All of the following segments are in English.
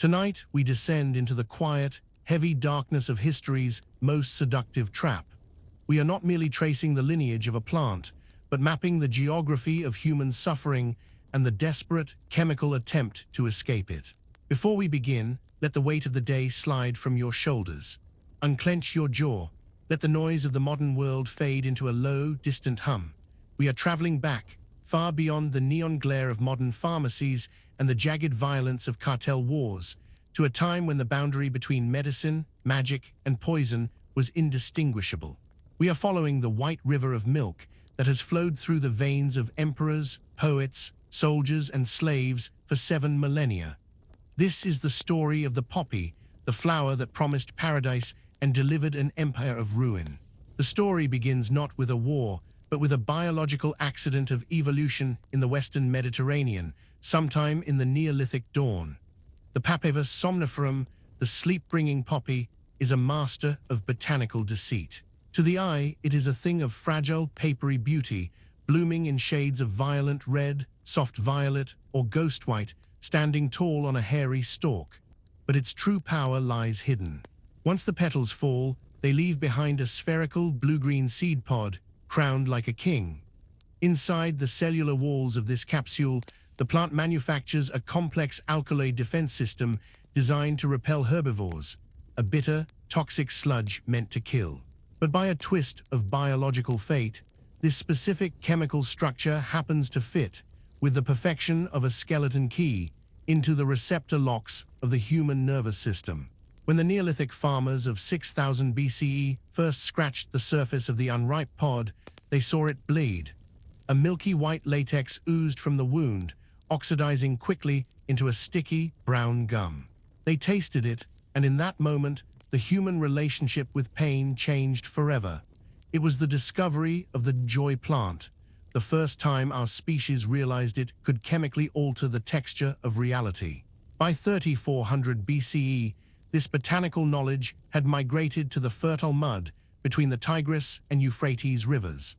Tonight, we descend into the quiet, heavy darkness of history's most seductive trap. We are not merely tracing the lineage of a plant, but mapping the geography of human suffering and the desperate chemical attempt to escape it. Before we begin, let the weight of the day slide from your shoulders. Unclench your jaw. Let the noise of the modern world fade into a low, distant hum. We are traveling back, far beyond the neon glare of modern pharmacies and the jagged violence of cartel wars, to a time when the boundary between medicine, magic, and poison was indistinguishable. We are following the white river of milk that has flowed through the veins of emperors, poets, soldiers, and slaves for 7 millennia. This is the story of the poppy, the flower that promised paradise and delivered an empire of ruin. The story begins not with a war, but with a biological accident of evolution in the Western Mediterranean, sometime in the Neolithic dawn. The Papaver somniferum, the sleep-bringing poppy, is a master of botanical deceit. To the eye, it is a thing of fragile, papery beauty, blooming in shades of violent red, soft violet, or ghost white, standing tall on a hairy stalk. But its true power lies hidden. Once the petals fall, they leave behind a spherical blue-green seed pod, crowned like a king. Inside the cellular walls of this capsule, the plant manufactures a complex alkaloid defense system designed to repel herbivores, a bitter, toxic sludge meant to kill. But by a twist of biological fate, this specific chemical structure happens to fit, with the perfection of a skeleton key, into the receptor locks of the human nervous system. When the Neolithic farmers of 6000 BCE first scratched the surface of the unripe pod, they saw it bleed. A milky white latex oozed from the wound, oxidizing quickly into a sticky, brown gum. They tasted it, and in that moment, the human relationship with pain changed forever. It was the discovery of the joy plant, the first time our species realized it could chemically alter the texture of reality. By 3400 BCE, this botanical knowledge had migrated to the fertile mud between the Tigris and Euphrates rivers.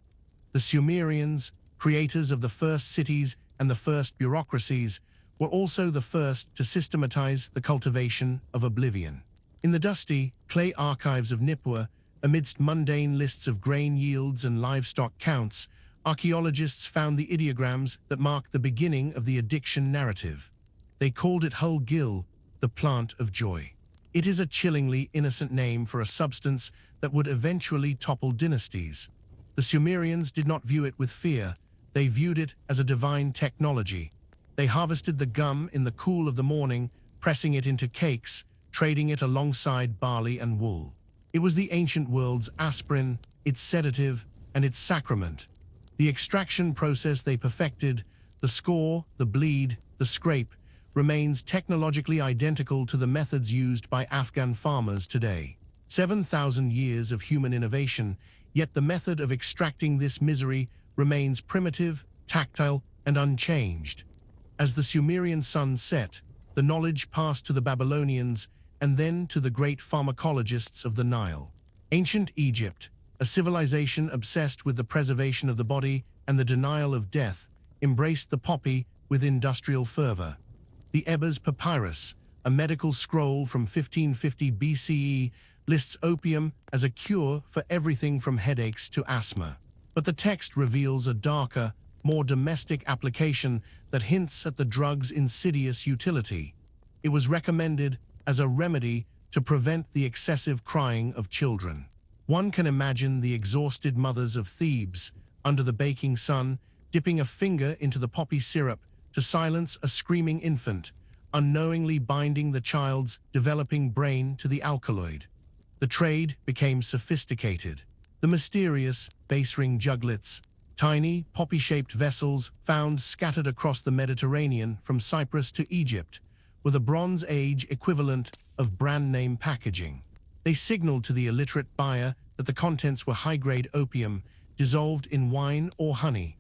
The Sumerians, creators of the first cities and the first bureaucracies, were also the first to systematize the cultivation of oblivion. In the dusty, clay archives of Nipur, amidst mundane lists of grain yields and livestock counts, archaeologists found the ideograms that mark the beginning of the addiction narrative. They called it Gil, the plant of joy. It is a chillingly innocent name for a substance that would eventually topple dynasties. The Sumerians did not view it with fear. They viewed it as a divine technology. They harvested the gum in the cool of the morning, pressing it into cakes, trading it alongside barley and wool. It was the ancient world's aspirin, its sedative, and its sacrament. The extraction process they perfected, the score, the bleed, the scrape, remains technologically identical to the methods used by Afghan farmers today. 7,000 years of human innovation, yet the method of extracting this misery remains primitive, tactile, and unchanged. As the Sumerian sun set, the knowledge passed to the Babylonians and then to the great pharmacologists of the Nile. Ancient Egypt, a civilization obsessed with the preservation of the body and the denial of death, embraced the poppy with industrial fervor. The Ebers Papyrus, a medical scroll from 1550 BCE, lists opium as a cure for everything from headaches to asthma. But the text reveals a darker, more domestic application that hints at the drug's insidious utility. It was recommended as a remedy to prevent the excessive crying of children. One can imagine the exhausted mothers of Thebes, under the baking sun, dipping a finger into the poppy syrup to silence a screaming infant, unknowingly binding the child's developing brain to the alkaloid. The trade became sophisticated. The mysterious base-ring juglets, tiny, poppy-shaped vessels found scattered across the Mediterranean from Cyprus to Egypt, were the Bronze Age equivalent of brand-name packaging. They signaled to the illiterate buyer that the contents were high-grade opium, dissolved in wine or honey.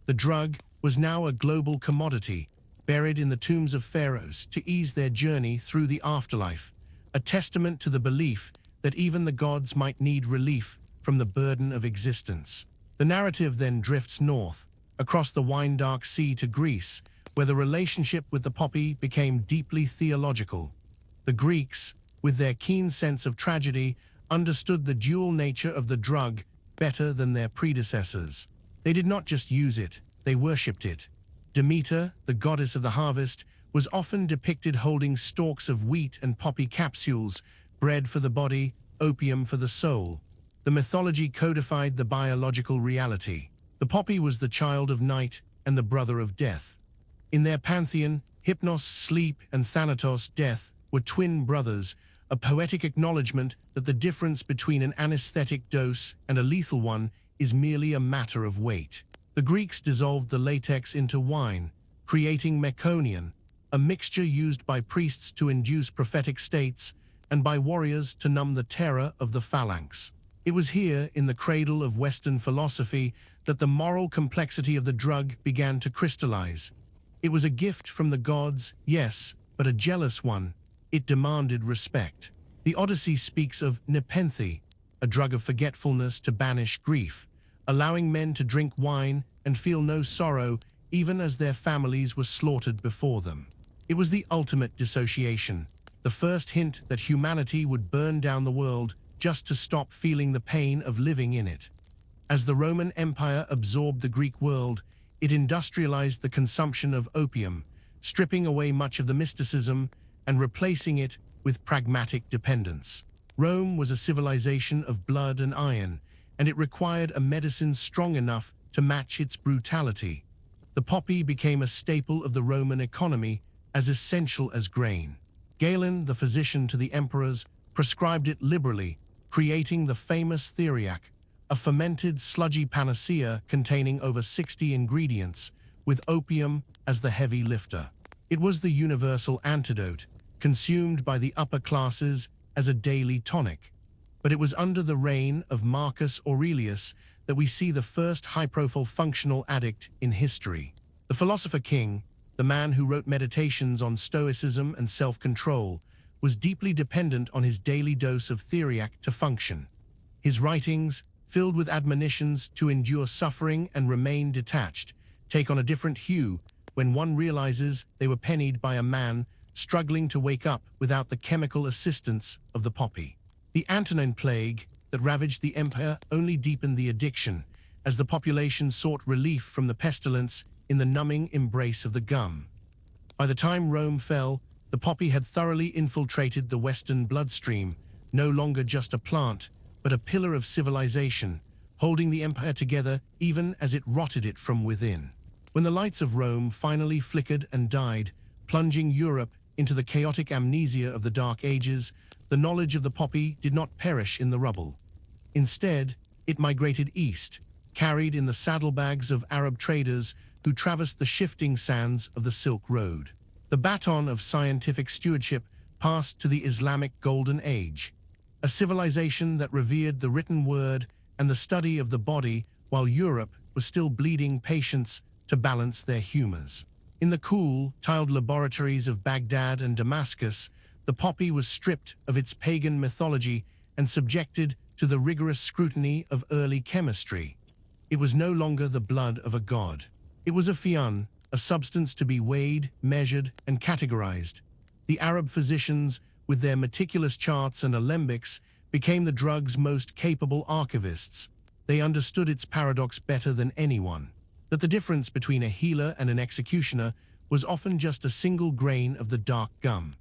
The drug was now a global commodity, buried in the tombs of pharaohs to ease their journey through the afterlife, a testament to the belief that even the gods might need relief from the burden of existence. The narrative then drifts north, across the wine-dark sea to Greece, where the relationship with the poppy became deeply theological. The Greeks, with their keen sense of tragedy, understood the dual nature of the drug better than their predecessors. They did not just use it, they worshipped it. Demeter, the goddess of the harvest, was often depicted holding stalks of wheat and poppy capsules, bread for the body, opium for the soul. The mythology codified the biological reality. The poppy was the child of night and the brother of death. In their pantheon, Hypnos, sleep, and Thanatos, death, were twin brothers, a poetic acknowledgement that the difference between an anesthetic dose and a lethal one is merely a matter of weight. The Greeks dissolved the latex into wine, creating mekonion, a mixture used by priests to induce prophetic states and by warriors to numb the terror of the phalanx. It was here, in the cradle of Western philosophy, that the moral complexity of the drug began to crystallize. It was a gift from the gods, yes, but a jealous one. It demanded respect. The Odyssey speaks of nepenthe, a drug of forgetfulness to banish grief, allowing men to drink wine and feel no sorrow even as their families were slaughtered before them. It was the ultimate dissociation, the first hint that humanity would burn down the world just to stop feeling the pain of living in it. As the Roman Empire absorbed the Greek world, it industrialized the consumption of opium, stripping away much of the mysticism and replacing it with pragmatic dependence. Rome was a civilization of blood and iron, and it required a medicine strong enough to match its brutality. The poppy became a staple of the Roman economy, as essential as grain. Galen, the physician to the emperors, prescribed it liberally, creating the famous theriac, a fermented, sludgy panacea containing over 60 ingredients, with opium as the heavy lifter. It was the universal antidote, consumed by the upper classes as a daily tonic. But it was under the reign of Marcus Aurelius that we see the first high-profile functional addict in history. The philosopher king, the man who wrote meditations on stoicism and self-control, was deeply dependent on his daily dose of theriac to function. His writings, filled with admonitions to endure suffering and remain detached, take on a different hue when one realizes they were penned by a man struggling to wake up without the chemical assistance of the poppy. The Antonine Plague that ravaged the empire only deepened the addiction, as the population sought relief from the pestilence in the numbing embrace of the gum. By the time Rome fell, the poppy had thoroughly infiltrated the Western bloodstream, no longer just a plant, but a pillar of civilization, holding the empire together even as it rotted it from within. When the lights of Rome finally flickered and died, plunging Europe into the chaotic amnesia of the Dark Ages, the knowledge of the poppy did not perish in the rubble. Instead, it migrated east, carried in the saddlebags of Arab traders who traversed the shifting sands of the Silk Road. The baton of scientific stewardship passed to the Islamic Golden Age, a civilization that revered the written word and the study of the body while Europe was still bleeding patients to balance their humors. In the cool, tiled laboratories of Baghdad and Damascus, the poppy was stripped of its pagan mythology and subjected to the rigorous scrutiny of early chemistry. It was no longer the blood of a god. It was Afyun, a substance to be weighed, measured, and categorized. The Arab physicians, with their meticulous charts and alembics, became the drug's most capable archivists. They understood its paradox better than anyone, that the difference between a healer and an executioner was often just a single grain of the dark gum.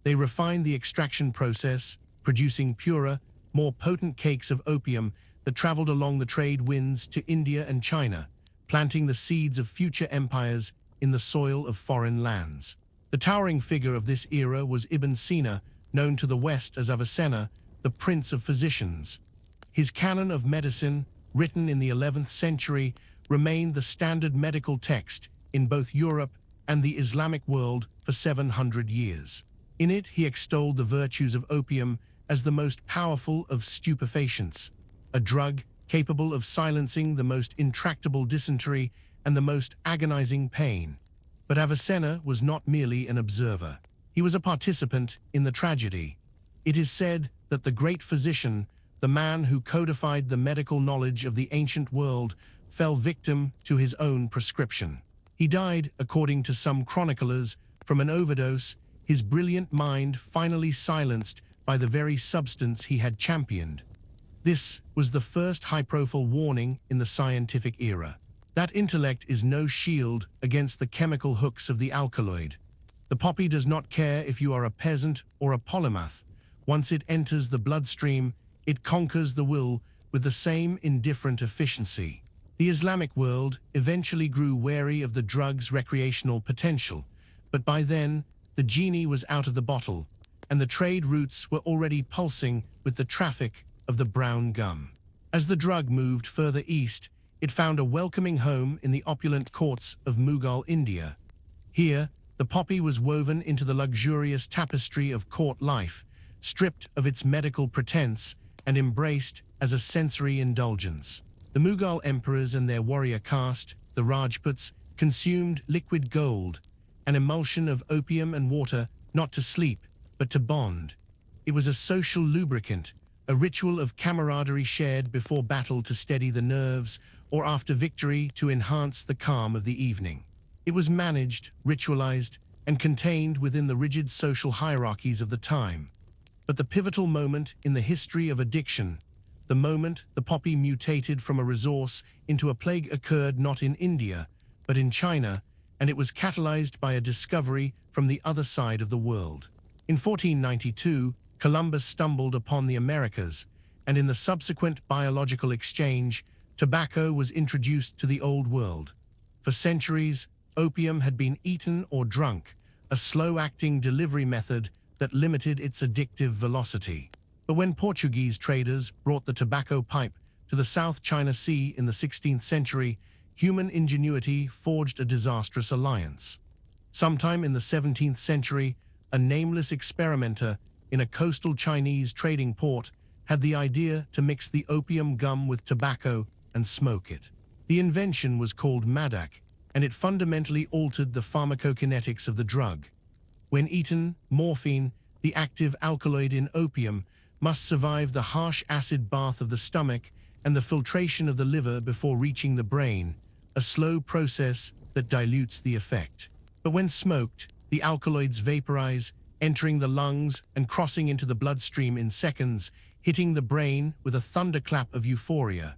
They refined the extraction process, producing purer, more potent cakes of opium that traveled along the trade winds to India and China, planting the seeds of future empires in the soil of foreign lands. The towering figure of this era was Ibn Sina, known to the West as Avicenna, the Prince of Physicians. His canon of medicine, written in the 11th century, remained the standard medical text in both Europe and the Islamic world for 700 years. In it, he extolled the virtues of opium as the most powerful of stupefacents, a drug capable of silencing the most intractable dysentery and the most agonizing pain. But Avicenna was not merely an observer. He was a participant in the tragedy. It is said that the great physician, the man who codified the medical knowledge of the ancient world, fell victim to his own prescription. He died, according to some chroniclers, from an overdose, his brilliant mind finally silenced by the very substance he had championed. This was the first high-profile warning in the scientific era. That intellect is no shield against the chemical hooks of the alkaloid. The poppy does not care if you are a peasant or a polymath. Once it enters the bloodstream, it conquers the will with the same indifferent efficiency. The Islamic world eventually grew wary of the drug's recreational potential, but by then, the genie was out of the bottle, and the trade routes were already pulsing with the traffic of the brown gum. As the drug moved further east, it found a welcoming home in the opulent courts of Mughal India. Here, the poppy was woven into the luxurious tapestry of court life, stripped of its medical pretense and embraced as a sensory indulgence. The Mughal emperors and their warrior caste, the Rajputs, consumed liquid gold, an emulsion of opium and water, not to sleep, but to bond. It was a social lubricant, a ritual of camaraderie shared before battle to steady the nerves, or after victory to enhance the calm of the evening. It was managed, ritualized, and contained within the rigid social hierarchies of the time. But the pivotal moment in the history of addiction, the moment the poppy mutated from a resource into a plague, occurred not in India, but in China, and it was catalyzed by a discovery from the other side of the world. In 1492, Columbus stumbled upon the Americas, and in the subsequent biological exchange, tobacco was introduced to the Old World. For centuries, opium had been eaten or drunk, a slow-acting delivery method that limited its addictive velocity. But when Portuguese traders brought the tobacco pipe to the South China Sea in the 16th century, human ingenuity forged a disastrous alliance. Sometime in the 17th century, a nameless experimenter in a coastal Chinese trading port had the idea to mix the opium gum with tobacco and smoke it. The invention was called Madak, and it fundamentally altered the pharmacokinetics of the drug. When eaten, morphine, the active alkaloid in opium, must survive the harsh acid bath of the stomach and the filtration of the liver before reaching the brain, a slow process that dilutes the effect. But when smoked, the alkaloids vaporize, entering the lungs and crossing into the bloodstream in seconds, hitting the brain with a thunderclap of euphoria.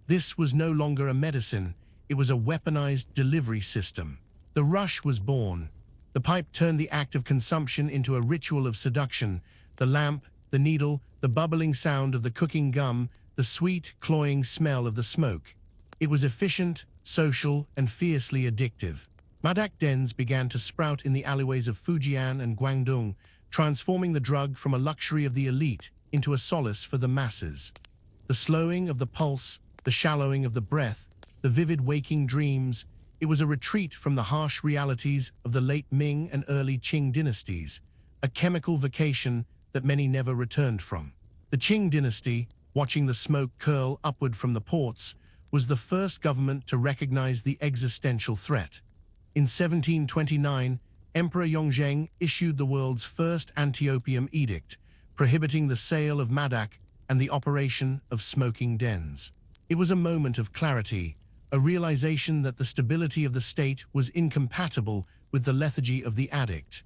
This was no longer a medicine, it was a weaponized delivery system. The rush was born. The pipe turned the act of consumption into a ritual of seduction. The lamp, the needle, the bubbling sound of the cooking gum, the sweet, cloying smell of the smoke. It was efficient, social, and fiercely addictive. Madak dens began to sprout in the alleyways of Fujian and Guangdong, transforming the drug from a luxury of the elite into a solace for the masses. The slowing of the pulse, the shallowing of the breath, the vivid waking dreams, it was a retreat from the harsh realities of the late Ming and early Qing dynasties, a chemical vacation that many never returned from. The Qing dynasty, watching the smoke curl upward from the ports, was the first government to recognize the existential threat. In 1729, Emperor Yongzheng issued the world's first anti-opium edict, prohibiting the sale of Madak and the operation of smoking dens. It was a moment of clarity, a realization that the stability of the state was incompatible with the lethargy of the addict.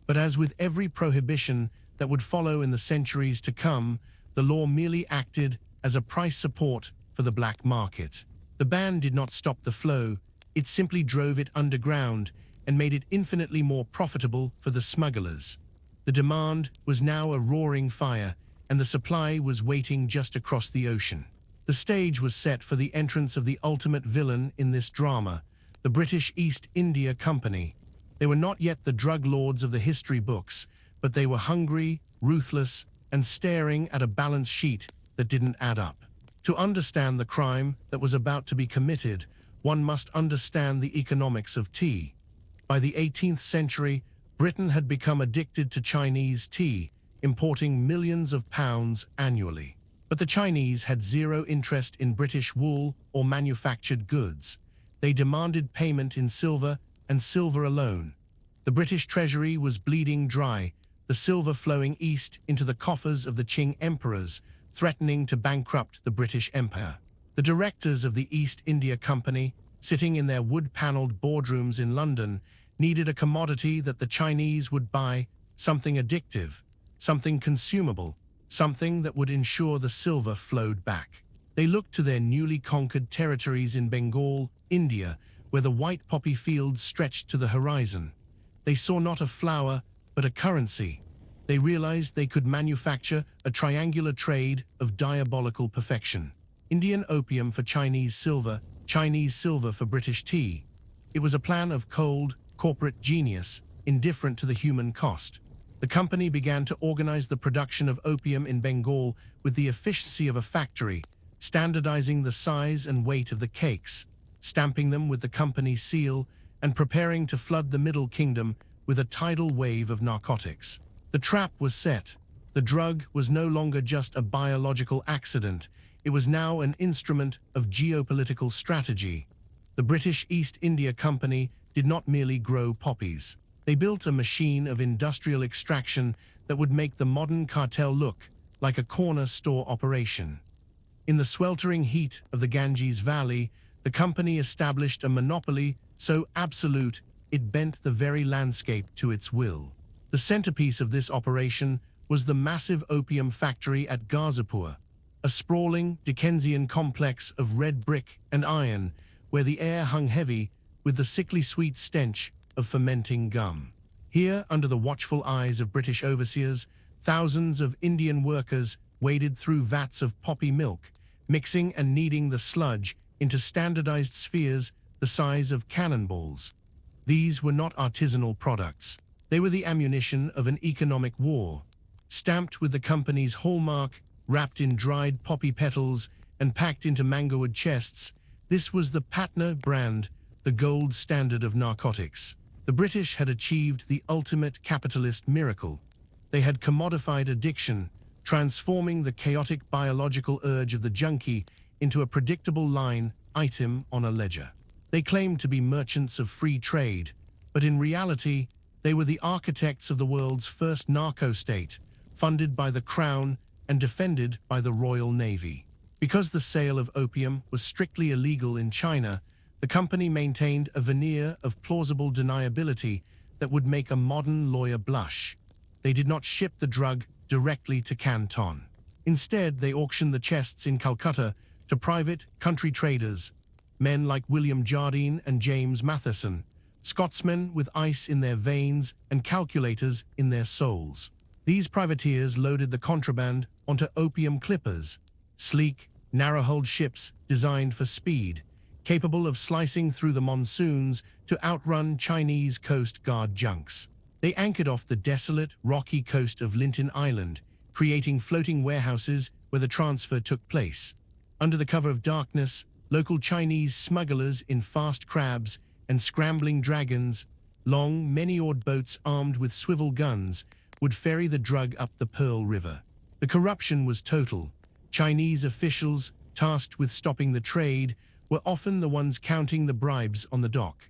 But as with every prohibition that would follow in the centuries to come, the law merely acted as a price support for the black market. The ban did not stop the flow, it simply drove it underground and made it infinitely more profitable for the smugglers. The demand was now a roaring fire, and the supply was waiting just across the ocean. The stage was set for the entrance of the ultimate villain in this drama, the British East India Company. They were not yet the drug lords of the history books, but they were hungry, ruthless, and staring at a balance sheet that didn't add up. To understand the crime that was about to be committed, one must understand the economics of tea. By the 18th century, Britain had become addicted to Chinese tea, importing millions of pounds annually. But the Chinese had zero interest in British wool or manufactured goods. They demanded payment in silver and silver alone. The British treasury was bleeding dry, the silver flowing east into the coffers of the Qing emperors, threatening to bankrupt the British Empire. The directors of the East India Company, sitting in their wood-paneled boardrooms in London, needed a commodity that the Chinese would buy something addictive, something consumable, something that would ensure the silver flowed back. They looked to their newly conquered territories in Bengal, India, where the white poppy fields stretched to the horizon. They saw not a flower, but a currency. They realized they could manufacture a triangular trade of diabolical perfection. Indian opium for Chinese silver for British tea. It was a plan of cold, corporate genius, indifferent to the human cost. The company began to organize the production of opium in Bengal with the efficiency of a factory, standardizing the size and weight of the cakes, stamping them with the company seal, and preparing to flood the Middle Kingdom with a tidal wave of narcotics. The trap was set. The drug was no longer just a biological accident. It was now an instrument of geopolitical strategy. The British East India Company did not merely grow poppies. They built a machine of industrial extraction that would make the modern cartel look like a corner store operation. In the sweltering heat of the Ganges Valley, the company established a monopoly so absolute it bent the very landscape to its will. The centerpiece of this operation was the massive opium factory at Gazipur, a sprawling Dickensian complex of red brick and iron where the air hung heavy with the sickly sweet stench of fermenting gum. Here, under the watchful eyes of British overseers, thousands of Indian workers waded through vats of poppy milk, mixing and kneading the sludge into standardized spheres the size of cannonballs. These were not artisanal products. They were the ammunition of an economic war. Stamped with the company's hallmark, wrapped in dried poppy petals, and packed into mangowood chests, this was the Patna brand, the gold standard of narcotics. The British had achieved the ultimate capitalist miracle. They had commodified addiction, transforming the chaotic biological urge of the junkie into a predictable line item on a ledger. They claimed to be merchants of free trade, but in reality, they were the architects of the world's first narco-state, funded by the Crown and defended by the Royal Navy. Because the sale of opium was strictly illegal in China, the company maintained a veneer of plausible deniability that would make a modern lawyer blush. They did not ship the drug directly to Canton. Instead, they auctioned the chests in Calcutta to private country traders, men like William Jardine and James Matheson, Scotsmen with ice in their veins and calculators in their souls. These privateers loaded the contraband onto opium clippers, sleek, narrow-hulled ships designed for speed, capable of slicing through the monsoons to outrun Chinese Coast Guard junks. They anchored off the desolate, rocky coast of Linton Island, creating floating warehouses where the transfer took place. Under the cover of darkness, local Chinese smugglers in fast crabs and scrambling dragons, long, many-oared boats armed with swivel guns, would ferry the drug up the Pearl River. The corruption was total. Chinese officials, tasked with stopping the trade, were often the ones counting the bribes on the dock.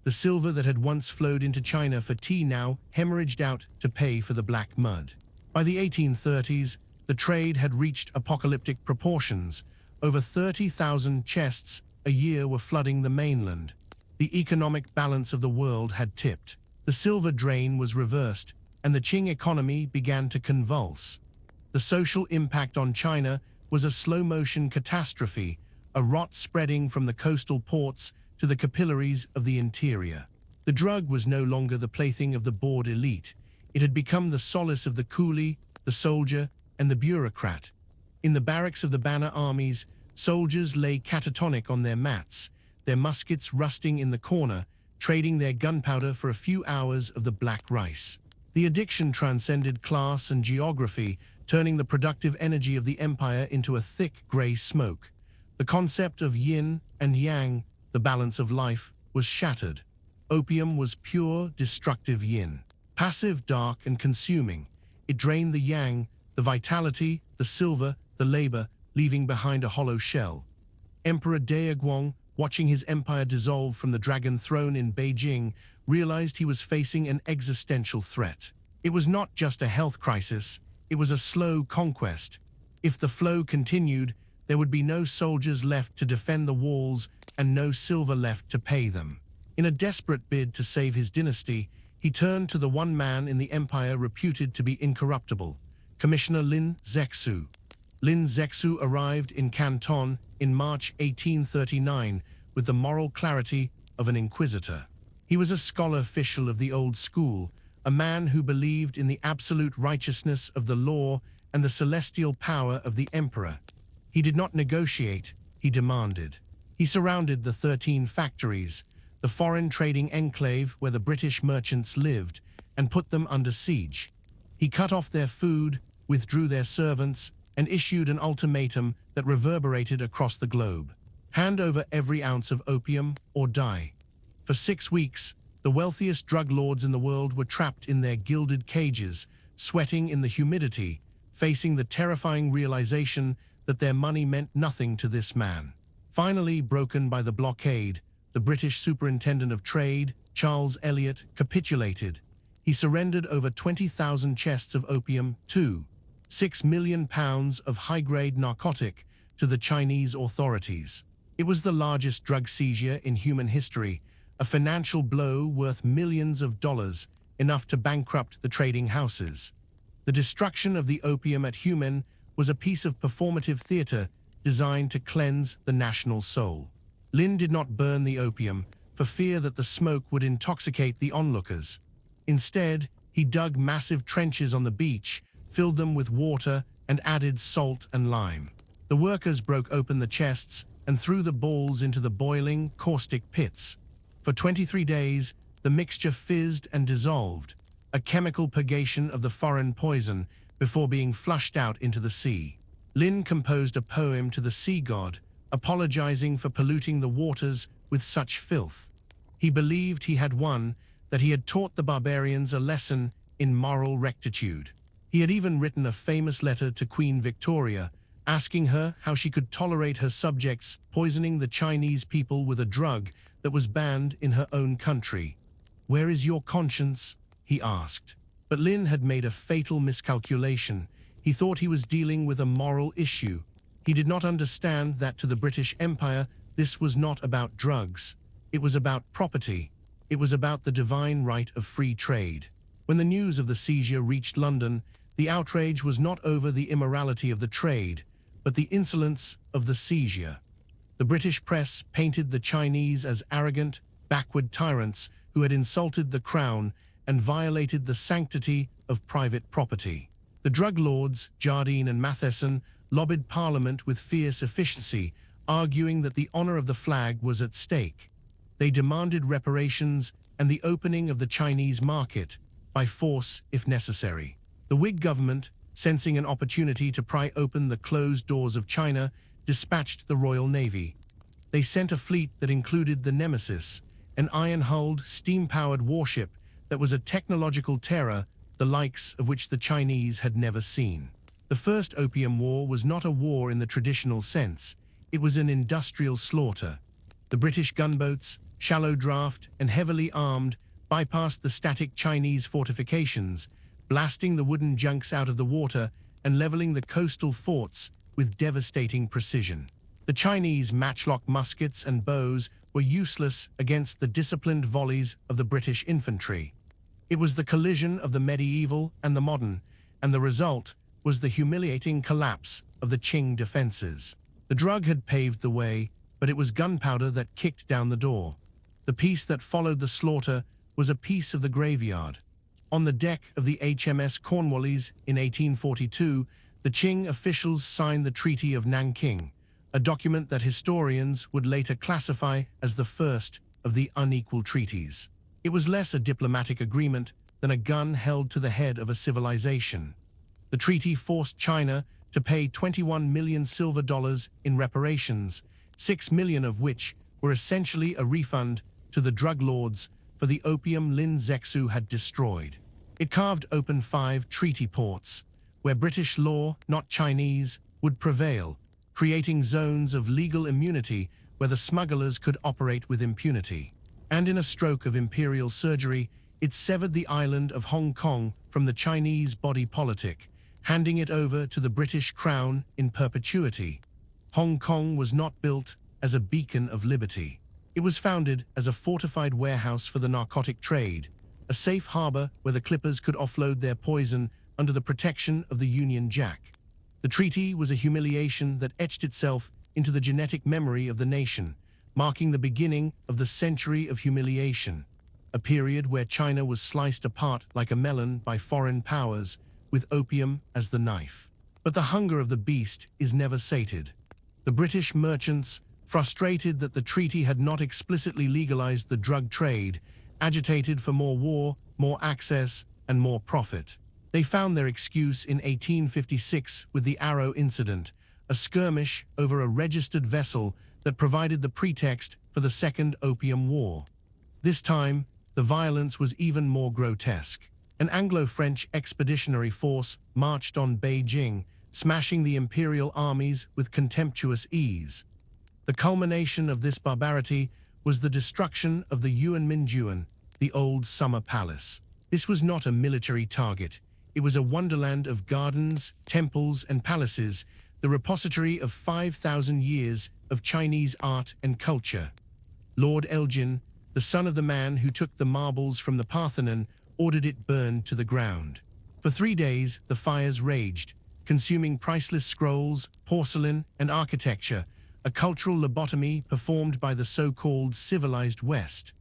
The silver that had once flowed into China for tea now hemorrhaged out to pay for the black mud. By the 1830s, the trade had reached apocalyptic proportions. Over 30,000 chests a year were flooding the mainland. The economic balance of the world had tipped. The silver drain was reversed, and the Qing economy began to convulse. The social impact on China was a slow-motion catastrophe, a rot spreading from the coastal ports to the capillaries of the interior. The drug was no longer the plaything of the bored elite. It had become the solace of the coolie, the soldier, and the bureaucrat. In the barracks of the banner armies, soldiers lay catatonic on their mats, their muskets rusting in the corner, trading their gunpowder for a few hours of the black rice. The addiction transcended class and geography, turning the productive energy of the empire into a thick gray smoke. The concept of yin and yang, the balance of life, was shattered. Opium was pure, destructive yin, passive, dark, and consuming. It drained the yang, the vitality, the silver, the labor, leaving behind a hollow shell. Emperor Daeguang, watching his empire dissolve from the dragon throne in Beijing, realized he was facing an existential threat. It was not just a health crisis, it was a slow conquest. If the flow continued, there would be no soldiers left to defend the walls and no silver left to pay them. In a desperate bid to save his dynasty, he turned to the one man in the empire reputed to be incorruptible, Commissioner Lin Zexu. Lin Zexu arrived in Canton in March 1839 with the moral clarity of an inquisitor. He was a scholar official of the old school, a man who believed in the absolute righteousness of the law and the celestial power of the emperor. He did not negotiate, he demanded. He surrounded the 13 factories, the foreign trading enclave where the British merchants lived, and put them under siege. He cut off their food, withdrew their servants, and issued an ultimatum that reverberated across the globe. Hand over every ounce of opium or die. For 6 weeks, the wealthiest drug lords in the world were trapped in their gilded cages, sweating in the humidity, facing the terrifying realization that their money meant nothing to this man. Finally broken by the blockade, the British Superintendent of Trade, Charles Elliot, capitulated. He surrendered over 20,000 chests of opium, 6 million pounds of high-grade narcotic, to the Chinese authorities. It was the largest drug seizure in human history, a financial blow worth millions of dollars, enough to bankrupt the trading houses. The destruction of the opium at Heroin was a piece of performative theater designed to cleanse the national soul. Lin did not burn the opium for fear that the smoke would intoxicate the onlookers. Instead, he dug massive trenches on the beach, filled them with water, and added salt and lime. The workers broke open the chests and threw the balls into the boiling, caustic pits. For 23 days, the mixture fizzed and dissolved, a chemical purgation of the foreign poison before being flushed out into the sea. Lin composed a poem to the sea god, apologizing for polluting the waters with such filth. He believed he had won, that he had taught the barbarians a lesson in moral rectitude. He had even written a famous letter to Queen Victoria, asking her how she could tolerate her subjects poisoning the Chinese people with a drug that was banned in her own country. "Where is your conscience?" he asked. But Lin had made a fatal miscalculation. He thought he was dealing with a moral issue. He did not understand that to the British Empire, this was not about drugs. It was about property. It was about the divine right of free trade. When the news of the seizure reached London, the outrage was not over the immorality of the trade, but the insolence of the seizure. The British press painted the Chinese as arrogant, backward tyrants who had insulted the crown and violated the sanctity of private property. The drug lords, Jardine and Matheson, lobbied Parliament with fierce efficiency, arguing that the honor of the flag was at stake. They demanded reparations and the opening of the Chinese market, by force if necessary. The Whig government, sensing an opportunity to pry open the closed doors of China, dispatched the Royal Navy. They sent a fleet that included the Nemesis, an iron-hulled, steam-powered warship that was a technological terror, the likes of which the Chinese had never seen. The First Opium War was not a war in the traditional sense. It was an industrial slaughter. The British gunboats, shallow draft and heavily armed, bypassed the static Chinese fortifications, blasting the wooden junks out of the water and leveling the coastal forts with devastating precision. The Chinese matchlock muskets and bows were useless against the disciplined volleys of the British infantry. It was the collision of the medieval and the modern, and the result was the humiliating collapse of the Qing defenses. The drug had paved the way, but it was gunpowder that kicked down the door. The peace that followed the slaughter was a piece of the graveyard. On the deck of the HMS Cornwallis in 1842, the Qing officials signed the Treaty of Nanking, a document that historians would later classify as the first of the unequal treaties. It was less a diplomatic agreement than a gun held to the head of a civilization. The treaty forced China to pay 21 million silver dollars in reparations, 6 million of which were essentially a refund to the drug lords for the opium Lin Zexu had destroyed. It carved open 5 treaty ports, where British law, not Chinese, would prevail, creating zones of legal immunity where the smugglers could operate with impunity. And in a stroke of imperial surgery, it severed the island of Hong Kong from the Chinese body politic, handing it over to the British Crown in perpetuity. Hong Kong was not built as a beacon of liberty. It was founded as a fortified warehouse for the narcotic trade, a safe harbor where the clippers could offload their poison under the protection of the Union Jack. The treaty was a humiliation that etched itself into the genetic memory of the nation, marking the beginning of the century of humiliation, a period where China was sliced apart like a melon by foreign powers, with opium as the knife. But the hunger of the beast is never sated. The British merchants, frustrated that the treaty had not explicitly legalized the drug trade, agitated for more war, more access, and more profit. They found their excuse in 1856 with the Arrow incident, a skirmish over a registered vessel that provided the pretext for the Second Opium War. This time, the violence was even more grotesque. An Anglo-French expeditionary force marched on Beijing, smashing the imperial armies with contemptuous ease. The culmination of this barbarity was the destruction of the Yuanminjuan, the old summer palace. This was not a military target. It was a wonderland of gardens, temples, and palaces, the repository of 5,000 years of Chinese art and culture. Lord Elgin, the son of the man who took the marbles from the Parthenon, ordered it burned to the ground. For 3 days, the fires raged, consuming priceless scrolls, porcelain, and architecture, a cultural lobotomy performed by the so-called civilized West.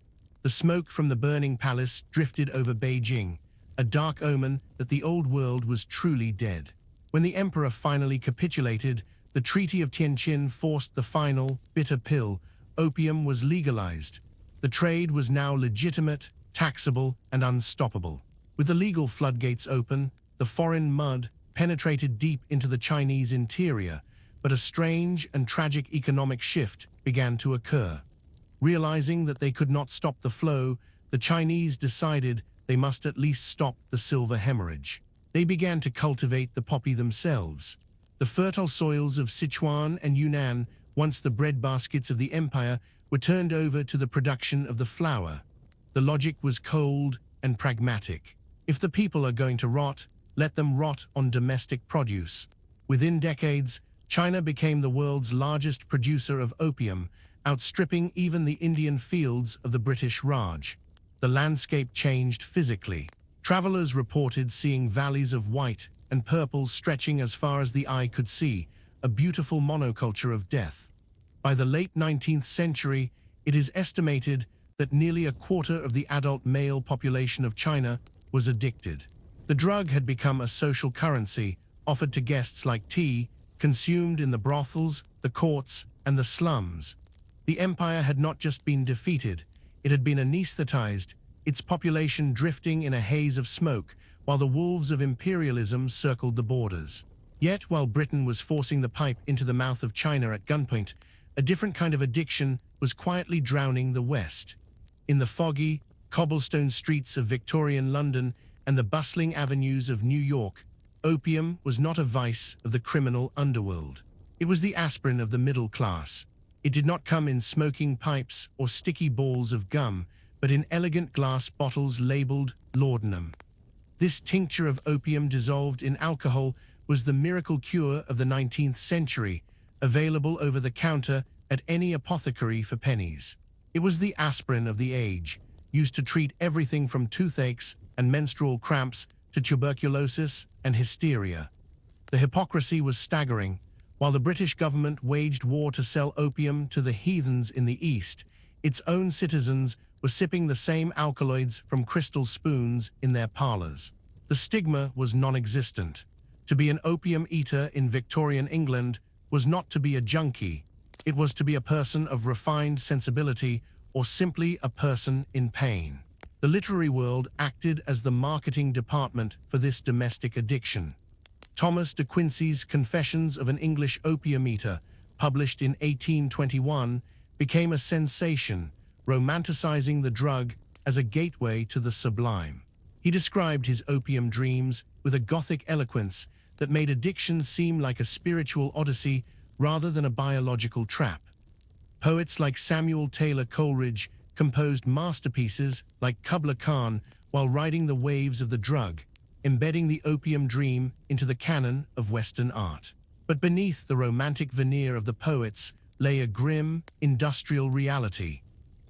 The smoke from the burning palace drifted over Beijing, a dark omen that the old world was truly dead. When the emperor finally capitulated, the Treaty of Tianjin forced the final, bitter pill. Opium was legalized. The trade was now legitimate, taxable, and unstoppable. With the legal floodgates open, the foreign mud penetrated deep into the Chinese interior, but a strange and tragic economic shift began to occur. Realizing that they could not stop the flow, the Chinese decided they must at least stop the silver hemorrhage. They began to cultivate the poppy themselves. The fertile soils of Sichuan and Yunnan, once the breadbaskets of the empire, were turned over to the production of the flower. The logic was cold and pragmatic. If the people are going to rot, let them rot on domestic produce. Within decades, China became the world's largest producer of opium, outstripping even the Indian fields of the British Raj. The landscape changed physically. Travelers reported seeing valleys of white and purple stretching as far as the eye could see, a beautiful monoculture of death. By the late 19th century, it is estimated that nearly a quarter of the adult male population of China was addicted. The drug had become a social currency, offered to guests like tea, consumed in the brothels, the courts, and the slums. The empire had not just been defeated, it had been anesthetized, its population drifting in a haze of smoke, while the wolves of imperialism circled the borders. Yet, while Britain was forcing the pipe into the mouth of China at gunpoint, a different kind of addiction was quietly drowning the West. In the foggy, cobblestone streets of Victorian London and the bustling avenues of New York, opium was not a vice of the criminal underworld. It was the aspirin of the middle class. It did not come in smoking pipes or sticky balls of gum, but in elegant glass bottles labeled laudanum. This tincture of opium dissolved in alcohol was the miracle cure of the 19th century, available over the counter at any apothecary for pennies. It was the aspirin of the age, used to treat everything from toothaches and menstrual cramps to tuberculosis and hysteria. The hypocrisy was staggering. While the British government waged war to sell opium to the heathens in the East, its own citizens were sipping the same alkaloids from crystal spoons in their parlors. The stigma was non-existent. To be an opium eater in Victorian England was not to be a junkie. It was to be a person of refined sensibility or simply a person in pain. The literary world acted as the marketing department for this domestic addiction. Thomas de Quincey's Confessions of an English Opium Eater, published in 1821, became a sensation, romanticizing the drug as a gateway to the sublime. He described his opium dreams with a Gothic eloquence that made addiction seem like a spiritual odyssey rather than a biological trap. Poets like Samuel Taylor Coleridge composed masterpieces like Kubla Khan while riding the waves of the drug, embedding the opium dream into the canon of Western art. But beneath the romantic veneer of the poets lay a grim, industrial reality.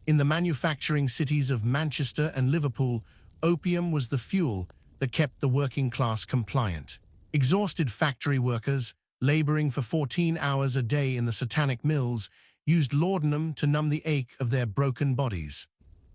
In the manufacturing cities of Manchester and Liverpool, Opium was the fuel that kept the working class compliant. Exhausted factory workers, laboring for 14 hours a day in the satanic mills, used laudanum to numb the ache of their broken bodies.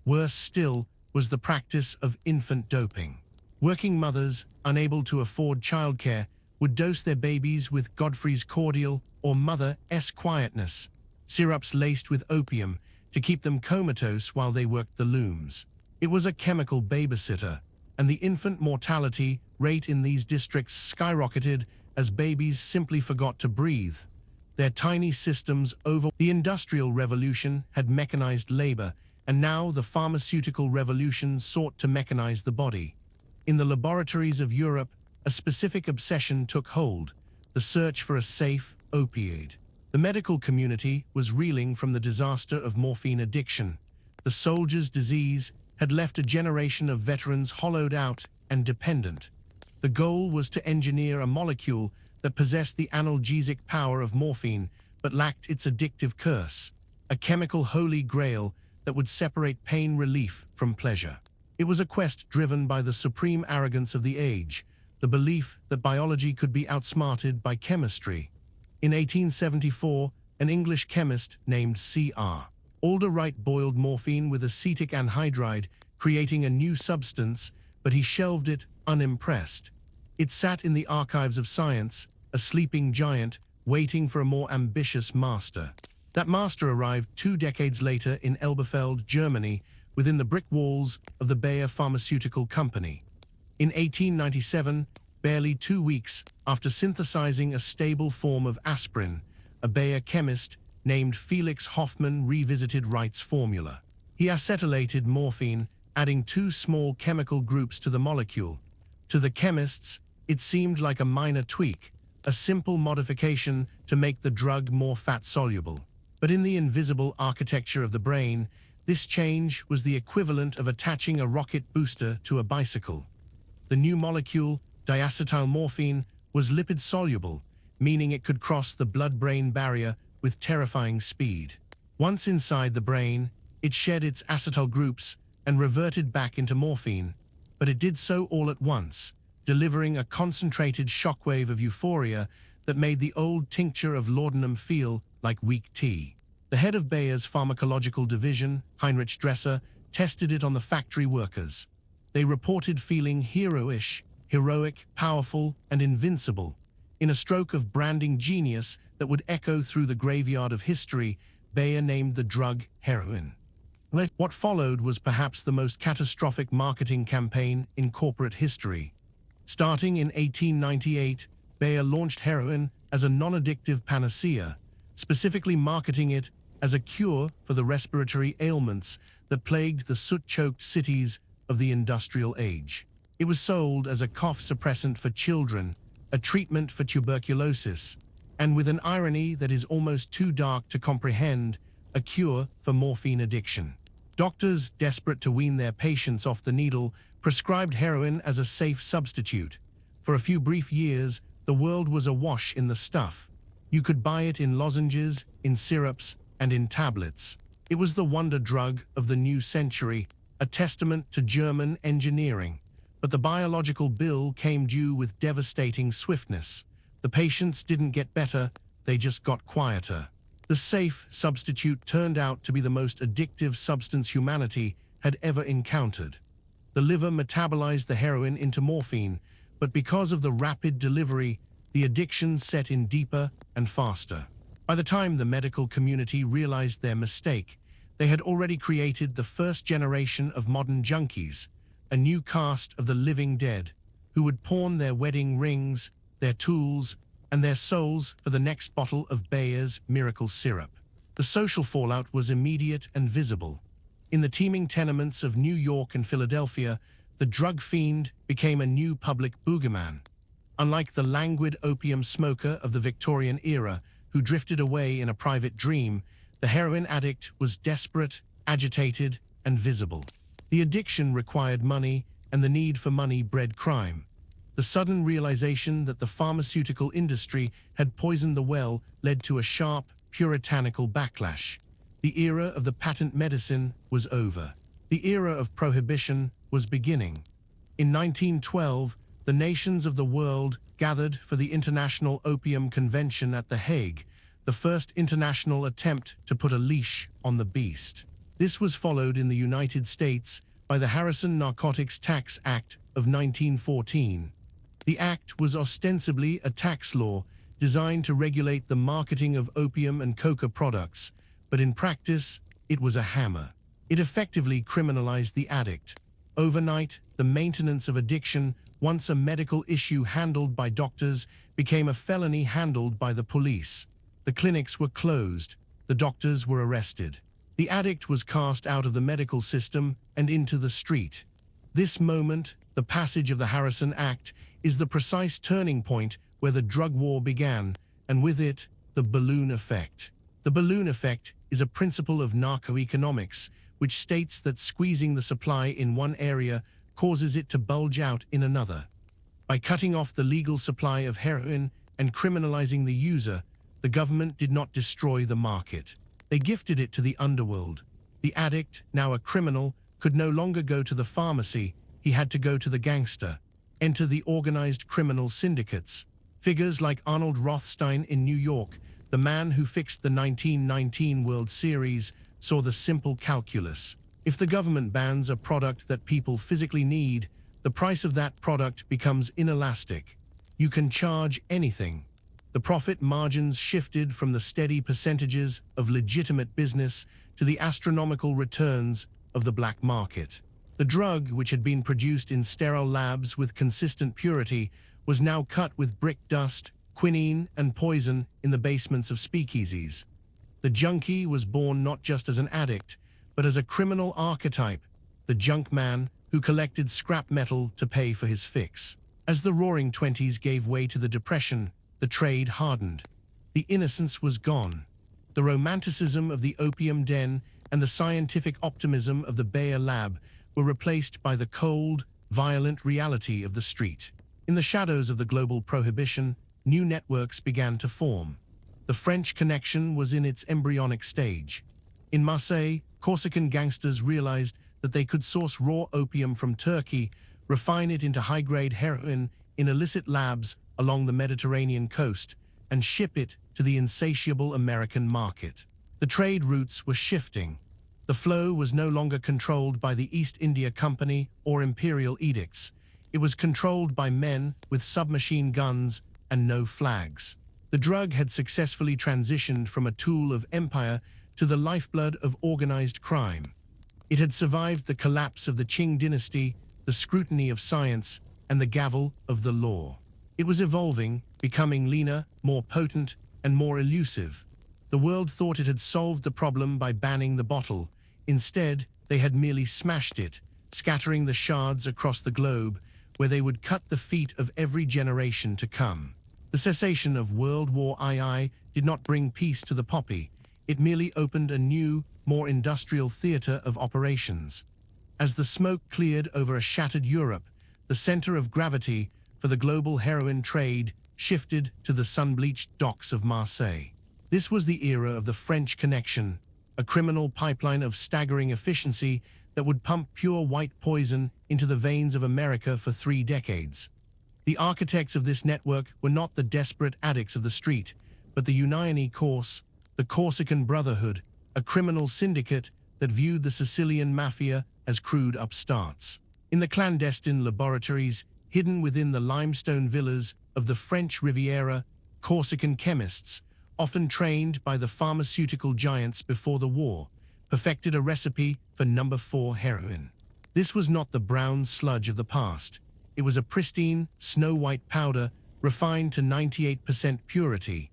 Worse still was the practice of infant doping. Working mothers, unable to afford childcare, would dose their babies with Godfrey's cordial or Mother's quietness, syrups laced with opium to keep them comatose while they worked the looms. It was a chemical babysitter, and the infant mortality rate in these districts skyrocketed as babies simply forgot to breathe. Their tiny systems over the Industrial Revolution had mechanized labor, and now the pharmaceutical revolution sought to mechanize the body. In the laboratories of Europe, a specific obsession took hold: the search for a safe opioid. The medical community was reeling from the disaster of morphine addiction. The soldier's disease had left a generation of veterans hollowed out and dependent. The goal was to engineer a molecule that possessed the analgesic power of morphine but lacked its addictive curse, a chemical holy grail that would separate pain relief from pleasure. It was a quest driven by the supreme arrogance of the age, the belief that biology could be outsmarted by chemistry. In 1874, an English chemist named C.R. Alderwright boiled morphine with acetic anhydride, creating a new substance, but he shelved it unimpressed. It sat in the archives of science, a sleeping giant, waiting for a more ambitious master. That master arrived 2 decades later in Elberfeld, Germany, within the brick walls of the Bayer Pharmaceutical Company. In 1897, barely 2 weeks after synthesizing a stable form of aspirin, a Bayer chemist named Felix Hoffmann revisited Wright's formula. He acetylated morphine, adding 2 small chemical groups to the molecule. To the chemists, it seemed like a minor tweak, a simple modification to make the drug more fat-soluble. But in the invisible architecture of the brain, this change was the equivalent of attaching a rocket booster to a bicycle. The new molecule, diacetylmorphine, was lipid-soluble, meaning it could cross the blood-brain barrier with terrifying speed. Once inside the brain, it shed its acetyl groups and reverted back into morphine, but it did so all at once, delivering a concentrated shockwave of euphoria that made the old tincture of laudanum feel like weak tea. The head of Bayer's pharmacological division, Heinrich Dresser, tested it on the factory workers. They reported feeling heroic, powerful, and invincible. In a stroke of branding genius that would echo through the graveyard of history, Bayer named the drug Heroin. What followed was perhaps the most catastrophic marketing campaign in corporate history. Starting in 1898, Bayer launched heroin as a non-addictive panacea, specifically marketing it as a cure for the respiratory ailments that plagued the soot-choked cities of the industrial age. It was sold as a cough suppressant for children, a treatment for tuberculosis, and with an irony that is almost too dark to comprehend, a cure for morphine addiction. Doctors, desperate to wean their patients off the needle, prescribed heroin as a safe substitute. For a few brief years, the world was awash in the stuff. You could buy it in lozenges, in syrups, and in tablets. It was the wonder drug of the new century, a testament to German engineering. But the biological bill came due with devastating swiftness. The patients didn't get better, they just got quieter. The safe substitute turned out to be the most addictive substance humanity had ever encountered. The liver metabolized the heroin into morphine, but because of the rapid delivery, the addiction set in deeper and faster. By the time the medical community realized their mistake, they had already created the first generation of modern junkies, a new caste of the living dead, who would pawn their wedding rings, their tools, and their souls for the next bottle of Bayer's miracle syrup. The social fallout was immediate and visible. In the teeming tenements of New York and Philadelphia, the drug fiend became a new public boogeyman. Unlike the languid opium smoker of the Victorian era, who drifted away in a private dream, the heroin addict was desperate, agitated, and visible. The addiction required money, and the need for money bred crime. The sudden realization that the pharmaceutical industry had poisoned the well led to a sharp, puritanical backlash. The era of the patent medicine was over. The era of prohibition was beginning. In 1912, the nations of the world gathered for the International Opium Convention at The Hague, the first international attempt to put a leash on the beast. This was followed in the United States by the Harrison Narcotics Tax Act of 1914. The act was ostensibly a tax law designed to regulate the marketing of opium and coca products, but in practice, it was a hammer. It effectively criminalized the addict. Overnight, the maintenance of addiction, once a medical issue handled by doctors, became a felony handled by the police. The clinics were closed. The doctors were arrested. The addict was cast out of the medical system and into the street. This moment, the passage of the Harrison Act, is the precise turning point where the drug war began, and with it, the balloon effect. The balloon effect is a principle of narco-economics, which states that squeezing the supply in one area causes it to bulge out in another. By cutting off the legal supply of heroin and criminalizing the user, the government did not destroy the market. They gifted it to the underworld. The addict, now a criminal, could no longer go to the pharmacy. He had to go to the gangster. Enter the organized criminal syndicates. Figures like Arnold Rothstein in New York, the man who fixed the 1919 World Series, saw the simple calculus. If the government bans a product that people physically need, the price of that product becomes inelastic. You can charge anything. The profit margins shifted from the steady percentages of legitimate business to the astronomical returns of the black market. The drug, which had been produced in sterile labs with consistent purity, was now cut with brick dust, quinine, and poison in the basements of speakeasies. The junkie was born not just as an addict, but as a criminal archetype, the junk man who collected scrap metal to pay for his fix. As the Roaring Twenties gave way to the Depression, the trade hardened. The innocence was gone. The romanticism of the opium den and the scientific optimism of the Bayer lab were replaced by the cold, violent reality of the street. In the shadows of the global prohibition, new networks began to form. The French Connection was in its embryonic stage. In Marseille, Corsican gangsters realized that they could source raw opium from Turkey, refine it into high-grade heroin in illicit labs along the Mediterranean coast, and ship it to the insatiable American market. The trade routes were shifting. The flow was no longer controlled by the East India Company or imperial edicts. It was controlled by men with submachine guns and no flags. The drug had successfully transitioned from a tool of empire to the lifeblood of organized crime. It had survived the collapse of the Qing dynasty, the scrutiny of science, and the gavel of the law. It was evolving, becoming leaner, more potent, and more elusive. The world thought it had solved the problem by banning the bottle. Instead, they had merely smashed it, scattering the shards across the globe, where they would cut the feet of every generation to come. The cessation of World War II did not bring peace to the poppy. It merely opened a new, more industrial theater of operations. As the smoke cleared over a shattered Europe, the center of gravity for the global heroin trade shifted to the sun-bleached docks of Marseille. This was the era of the French Connection, a criminal pipeline of staggering efficiency that would pump pure white poison into the veins of America for 3 decades. The architects of this network were not the desperate addicts of the street, but the Unioni Corse, the Corsican Brotherhood, a criminal syndicate that viewed the Sicilian mafia as crude upstarts. In the clandestine laboratories hidden within the limestone villas of the French Riviera, Corsican chemists, often trained by the pharmaceutical giants before the war, perfected a recipe for number 4 heroin. This was not the brown sludge of the past. It was a pristine, snow-white powder refined to 98% purity.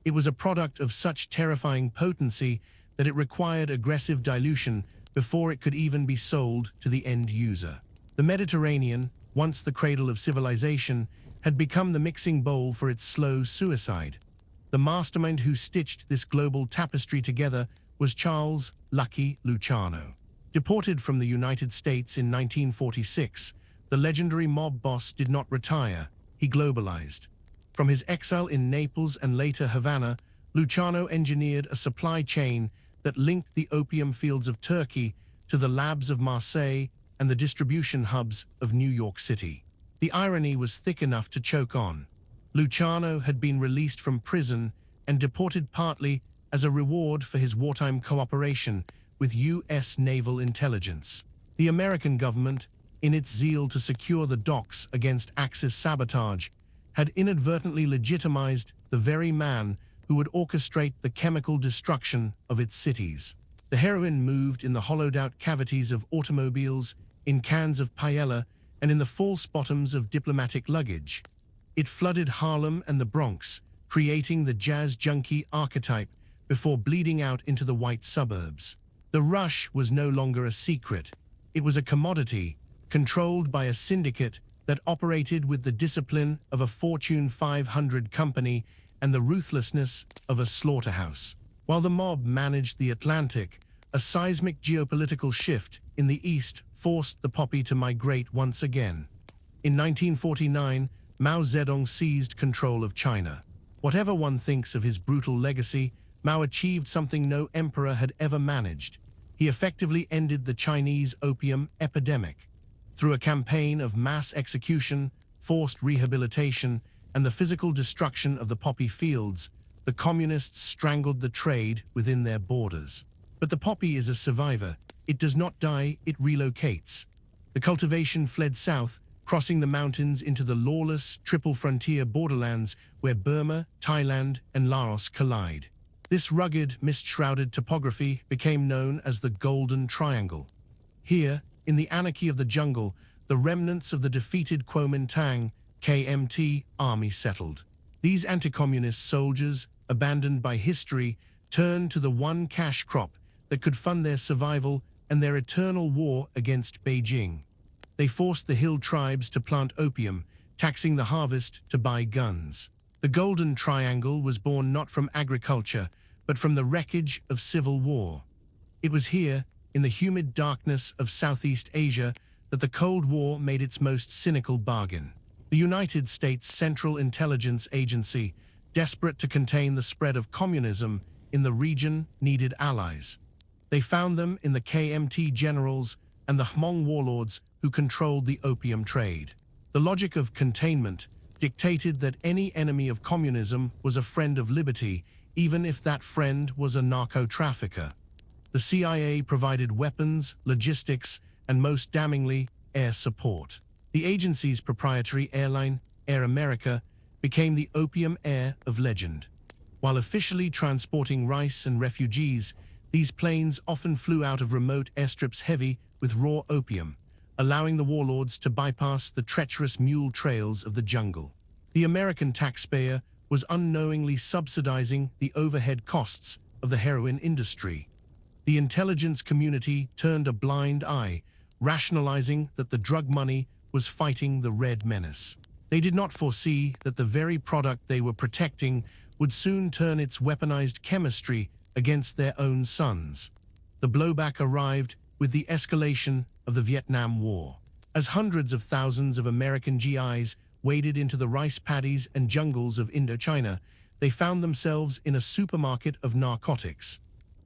It was a product of such terrifying potency that it required aggressive dilution before it could even be sold to the end user. The Mediterranean, once the cradle of civilization, had become the mixing bowl for its slow suicide. The mastermind who stitched this global tapestry together was Charles "Lucky" Luciano. Deported from the United States in 1946, the legendary mob boss did not retire, he globalized. From his exile in Naples and later Havana, Luciano engineered a supply chain that linked the opium fields of Turkey to the labs of Marseille and the distribution hubs of New York City. The irony was thick enough to choke on. Luciano had been released from prison and deported partly as a reward for his wartime cooperation with U.S. naval intelligence. The American government, in its zeal to secure the docks against Axis sabotage, had inadvertently legitimized the very man who would orchestrate the chemical destruction of its cities. The heroin moved in the hollowed-out cavities of automobiles, in cans of paella, and in the false bottoms of diplomatic luggage. It flooded Harlem and the Bronx, creating the jazz junkie archetype before bleeding out into the white suburbs. The rush was no longer a secret. It was a commodity, controlled by a syndicate that operated with the discipline of a Fortune 500 company and the ruthlessness of a slaughterhouse. While the mob managed the Atlantic, a seismic geopolitical shift in the East forced the poppy to migrate once again. In 1949, Mao Zedong seized control of China. Whatever one thinks of his brutal legacy, Mao achieved something no emperor had ever managed. He effectively ended the Chinese opium epidemic. Through a campaign of mass execution, forced rehabilitation, and the physical destruction of the poppy fields, the communists strangled the trade within their borders. But the poppy is a survivor. It does not die, it relocates. The cultivation fled south, crossing the mountains into the lawless triple frontier borderlands where Burma, Thailand, and Laos collide. This rugged, mist-shrouded topography became known as the Golden Triangle. Here, in the anarchy of the jungle, the remnants of the defeated Kuomintang KMT army settled. These anti-communist soldiers, abandoned by history, turned to the one cash crop that could fund their survival and their eternal war against Beijing. They forced the hill tribes to plant opium, taxing the harvest to buy guns. The Golden Triangle was born not from agriculture, but from the wreckage of civil war. It was here, in the humid darkness of Southeast Asia, that the Cold War made its most cynical bargain. The United States Central Intelligence Agency, desperate to contain the spread of communism in the region, needed allies. They found them in the KMT generals and the Hmong warlords who controlled the opium trade. The logic of containment dictated that any enemy of communism was a friend of liberty, even if that friend was a narco-trafficker. The CIA provided weapons, logistics, and most damningly, air support. The agency's proprietary airline, Air America, became the opium air of legend. While officially transporting rice and refugees, these planes often flew out of remote airstrips heavy with raw opium, allowing the warlords to bypass the treacherous mule trails of the jungle. The American taxpayer was unknowingly subsidizing the overhead costs of the heroin industry. The intelligence community turned a blind eye, rationalizing that the drug money was fighting the Red Menace. They did not foresee that the very product they were protecting would soon turn its weaponized chemistry against their own sons. The blowback arrived with the escalation of the Vietnam War. As hundreds of thousands of American GIs waded into the rice paddies and jungles of Indochina, they found themselves in a supermarket of narcotics.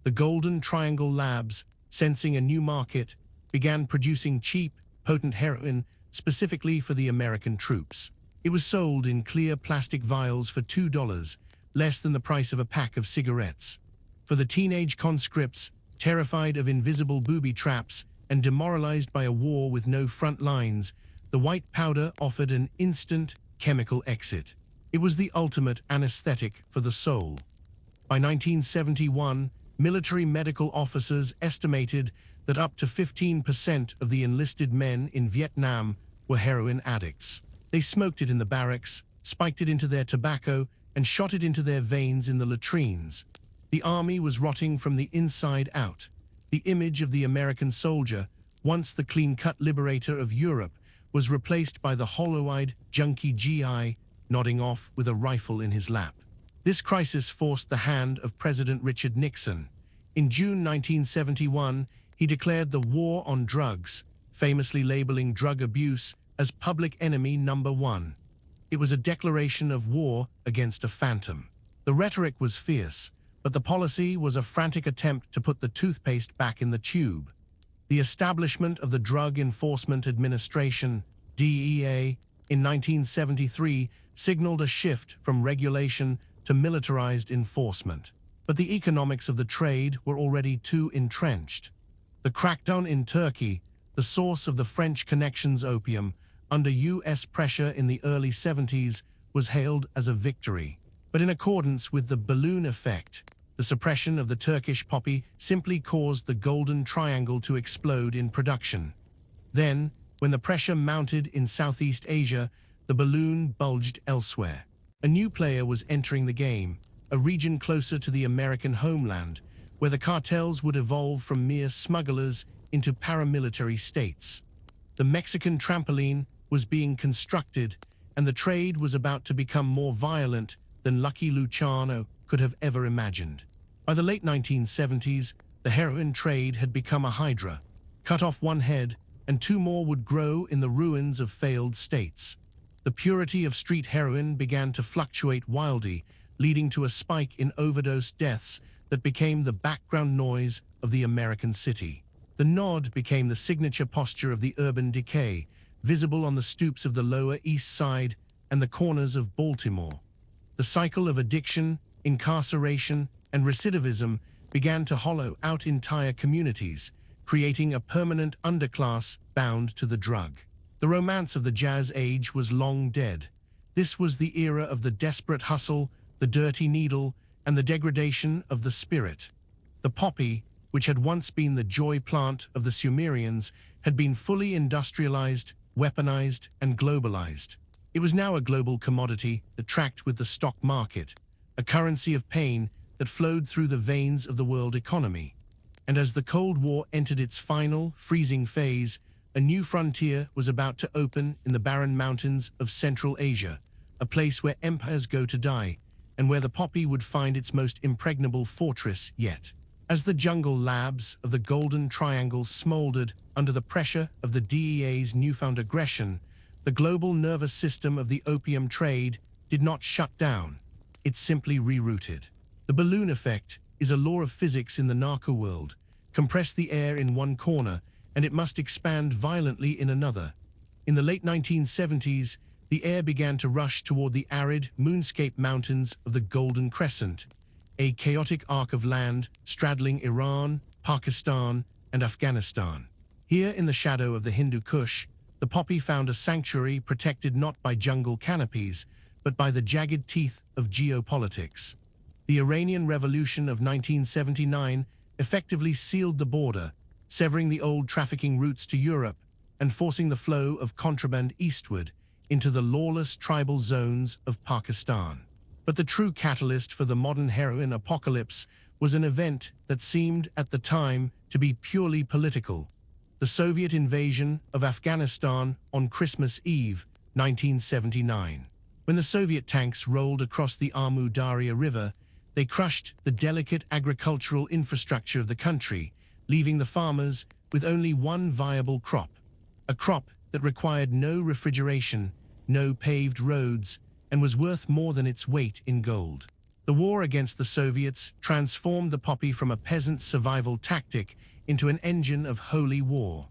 The Golden Triangle Labs, sensing a new market, began producing cheap, potent heroin specifically for the American troops. It was sold in clear plastic vials for $2, less than the price of a pack of cigarettes. For the teenage conscripts, terrified of invisible booby traps and demoralized by a war with no front lines, the white powder offered an instant chemical exit. It was the ultimate anesthetic for the soul. By 1971, military medical officers estimated that up to 15% of the enlisted men in Vietnam were heroin addicts. They smoked it in the barracks, spiked it into their tobacco, and shot it into their veins in the latrines. The army was rotting from the inside out. The image of the American soldier, once the clean-cut liberator of Europe, was replaced by the hollow-eyed, junkie GI, nodding off with a rifle in his lap. This crisis forced the hand of President Richard Nixon. In June 1971, he declared the war on drugs, famously labeling drug abuse as public enemy number one. It was a declaration of war against a phantom. The rhetoric was fierce, but the policy was a frantic attempt to put the toothpaste back in the tube. The establishment of the Drug Enforcement Administration, DEA, in 1973 signaled a shift from regulation to militarized enforcement. But the economics of the trade were already too entrenched. The crackdown in Turkey, the source of the French connections opium, under U.S. pressure in the early 70s, was hailed as a victory. But in accordance with the balloon effect, the suppression of the Turkish poppy simply caused the Golden Triangle to explode in production. Then, when the pressure mounted in Southeast Asia, the balloon bulged elsewhere. A new player was entering the game, a region closer to the American homeland, where the cartels would evolve from mere smugglers into paramilitary states. The Mexican trampoline was being constructed, and the trade was about to become more violent than Lucky Luciano could have ever imagined. By the late 1970s, the heroin trade had become a hydra. Cut off one head, and two more would grow in the ruins of failed states. The purity of street heroin began to fluctuate wildly, leading to a spike in overdose deaths that became the background noise of the American city. The nod became the signature posture of the urban decay, visible on the stoops of the Lower East Side and the corners of Baltimore. The cycle of addiction, incarceration, and recidivism began to hollow out entire communities, creating a permanent underclass bound to the drug. The romance of the Jazz Age was long dead. This was the era of the desperate hustle, the dirty needle, and the degradation of the spirit. The poppy, which had once been the joy plant of the Sumerians, had been fully industrialized, weaponized, and globalized. It was now a global commodity that tracked with the stock market, a currency of pain that flowed through the veins of the world economy. And as the Cold War entered its final, freezing phase, a new frontier was about to open in the barren mountains of Central Asia, a place where empires go to die, and where the poppy would find its most impregnable fortress yet. As the jungle labs of the Golden Triangle smoldered under the pressure of the DEA's newfound aggression, the global nervous system of the opium trade did not shut down. It simply rerouted. The balloon effect is a law of physics in the narco world. Compress the air in one corner, and it must expand violently in another. In the late 1970s, the air began to rush toward the arid, moonscape mountains of the Golden Crescent, a chaotic arc of land straddling Iran, Pakistan, and Afghanistan. Here in the shadow of the Hindu Kush, the poppy found a sanctuary protected not by jungle canopies, but by the jagged teeth of geopolitics. The Iranian Revolution of 1979 effectively sealed the border, severing the old trafficking routes to Europe and forcing the flow of contraband eastward into the lawless tribal zones of Pakistan. But the true catalyst for the modern heroin apocalypse was an event that seemed at the time to be purely political: the Soviet invasion of Afghanistan on Christmas Eve, 1979. When the Soviet tanks rolled across the Amu Darya River, they crushed the delicate agricultural infrastructure of the country, leaving the farmers with only one viable crop, a crop that required no refrigeration, no paved roads, and was worth more than its weight in gold. The war against the Soviets transformed the poppy from a peasant survival tactic into an engine of holy war.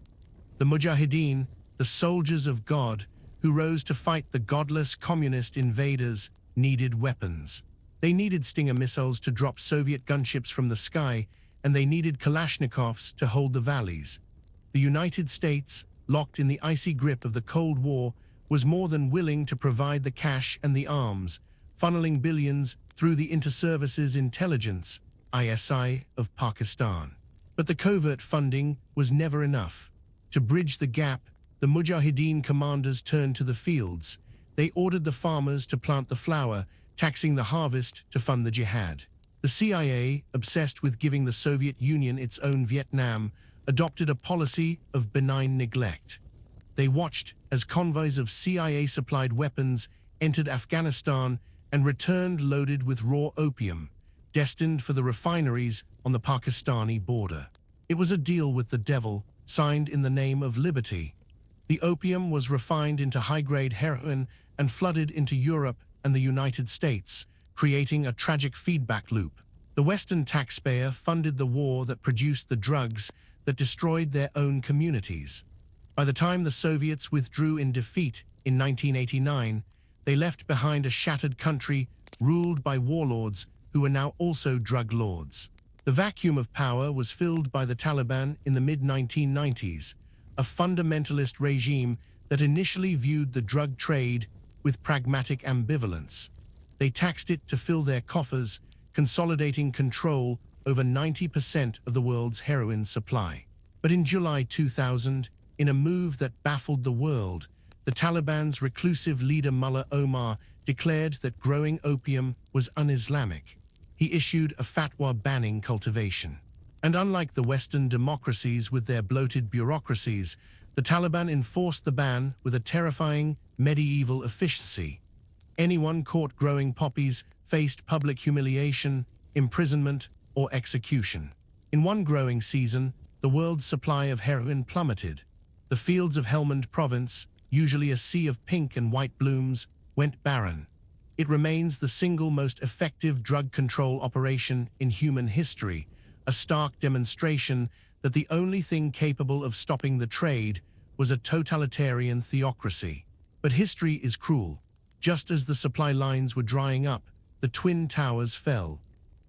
The Mujahideen, the soldiers of God, who rose to fight the godless communist invaders, needed weapons. They needed Stinger missiles to drop Soviet gunships from the sky, and they needed Kalashnikovs to hold the valleys. The United States, locked in the icy grip of the Cold War, was more than willing to provide the cash and the arms, funneling billions through the Inter-Services Intelligence, ISI, of Pakistan. But the covert funding was never enough. To bridge the gap, the Mujahideen commanders turned to the fields. They ordered the farmers to plant the flower, taxing the harvest to fund the jihad. The CIA, obsessed with giving the Soviet Union its own Vietnam, adopted a policy of benign neglect. They watched as convoys of CIA-supplied weapons entered Afghanistan and returned loaded with raw opium, destined for the refineries on the Pakistani border. It was a deal with the devil, signed in the name of liberty. The opium was refined into high-grade heroin and flooded into Europe and the United States, creating a tragic feedback loop. The Western taxpayer funded the war that produced the drugs that destroyed their own communities. By the time the Soviets withdrew in defeat in 1989, they left behind a shattered country ruled by warlords who were now also drug lords. The vacuum of power was filled by the Taliban in the mid-1990s, a fundamentalist regime that initially viewed the drug trade with pragmatic ambivalence. They taxed it to fill their coffers, consolidating control over 90% of the world's heroin supply. But in July 2000, in a move that baffled the world, the Taliban's reclusive leader Mullah Omar declared that growing opium was un-Islamic. He issued a fatwa banning cultivation. And unlike the Western democracies with their bloated bureaucracies, the Taliban enforced the ban with a terrifying medieval efficiency. Anyone caught growing poppies faced public humiliation, imprisonment, or execution. In one growing season, the world's supply of heroin plummeted. The fields of Helmand province, usually a sea of pink and white blooms, went barren. It remains the single most effective drug control operation in human history, a stark demonstration that the only thing capable of stopping the trade was a totalitarian theocracy. But history is cruel. Just as the supply lines were drying up, the Twin Towers fell.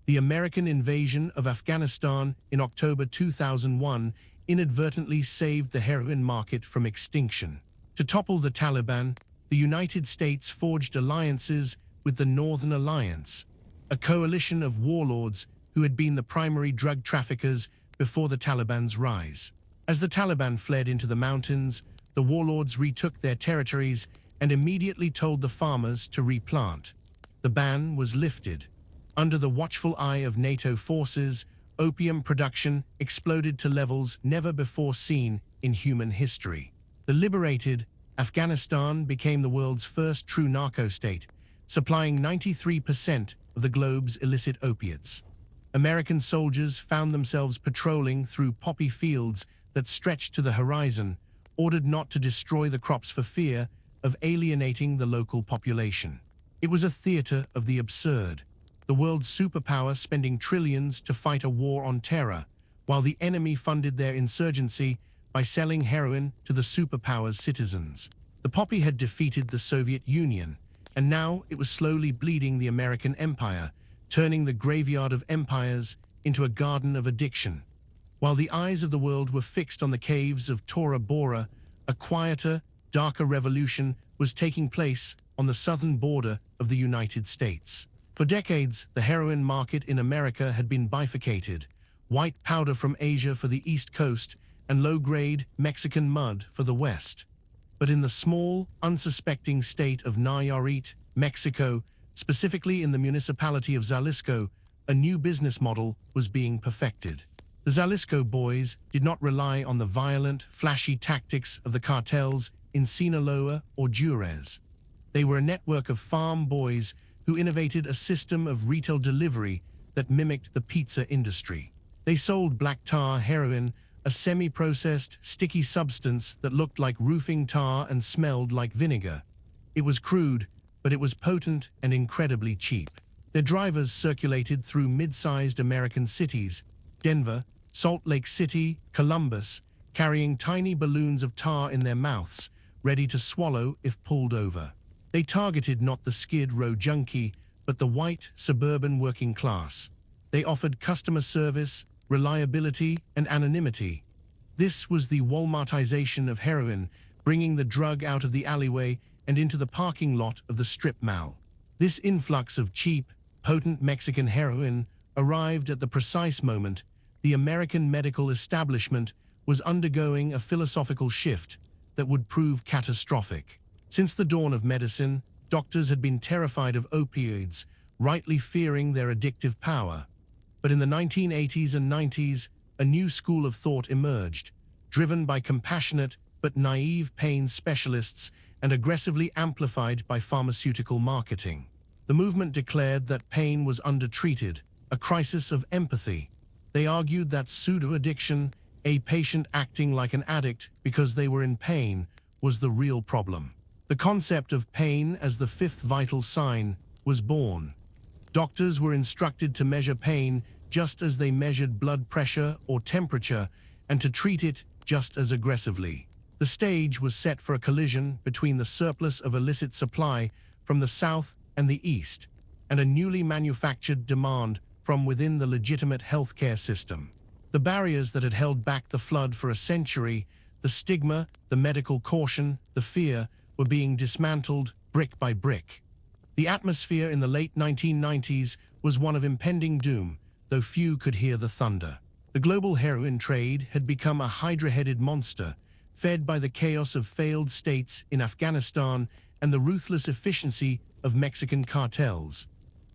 The American invasion of Afghanistan in October 2001 inadvertently saved the heroin market from extinction. To topple the Taliban, the United States forged alliances with the Northern Alliance, a coalition of warlords who had been the primary drug traffickers before the Taliban's rise. As the Taliban fled into the mountains, the warlords retook their territories and immediately told the farmers to replant. The ban was lifted. Under the watchful eye of NATO forces, opium production exploded to levels never before seen in human history. The liberated Afghanistan became the world's first true narco state, supplying 93% of the globe's illicit opiates. American soldiers found themselves patrolling through poppy fields that stretched to the horizon, ordered not to destroy the crops for fear of alienating the local population. It was a theater of the absurd, the world's superpower spending trillions to fight a war on terror, while the enemy funded their insurgency by selling heroin to the superpower's citizens. The poppy had defeated the Soviet Union, and now it was slowly bleeding the American empire, turning the graveyard of empires into a garden of addiction. While the eyes of the world were fixed on the caves of Tora Bora, a quieter, darker revolution was taking place on the southern border of the United States. For decades, the heroin market in America had been bifurcated: white powder from Asia for the East Coast and low-grade Mexican mud for the West. But in the small, unsuspecting state of Nayarit, Mexico, specifically in the municipality of Jalisco, a new business model was being perfected. The Jalisco boys did not rely on the violent, flashy tactics of the cartels in Sinaloa or Juarez. They were a network of farm boys who innovated a system of retail delivery that mimicked the pizza industry. They sold black tar heroin, a semi-processed, sticky substance that looked like roofing tar and smelled like vinegar. It was crude, but it was potent and incredibly cheap. Their drivers circulated through mid-sized American cities: Denver, Salt Lake City, Columbus, carrying tiny balloons of tar in their mouths, ready to swallow if pulled over. They targeted not the Skid Row junkie, but the white, suburban working class. They offered customer service, reliability, and anonymity. This was the Walmartization of heroin, bringing the drug out of the alleyway and into the parking lot of the strip mall. This influx of cheap, potent Mexican heroin arrived at the precise moment the American medical establishment was undergoing a philosophical shift that would prove catastrophic. Since the dawn of medicine, doctors had been terrified of opioids, rightly fearing their addictive power. But in the 1980s and 90s, a new school of thought emerged, driven by compassionate but naive pain specialists and aggressively amplified by pharmaceutical marketing. The movement declared that pain was undertreated, a crisis of empathy. They argued that pseudo-addiction, a patient acting like an addict because they were in pain, was the real problem. The concept of pain as the fifth vital sign was born. Doctors were instructed to measure pain just as they measured blood pressure or temperature, and to treat it just as aggressively. The stage was set for a collision between the surplus of illicit supply from the south and the east, and a newly manufactured demand from within the legitimate healthcare system. The barriers that had held back the flood for a century, the stigma, the medical caution, the fear, were being dismantled brick by brick. The atmosphere in the late 1990s was one of impending doom, though few could hear the thunder. The global heroin trade had become a hydra-headed monster, fed by the chaos of failed states in Afghanistan and the ruthless efficiency of Mexican cartels.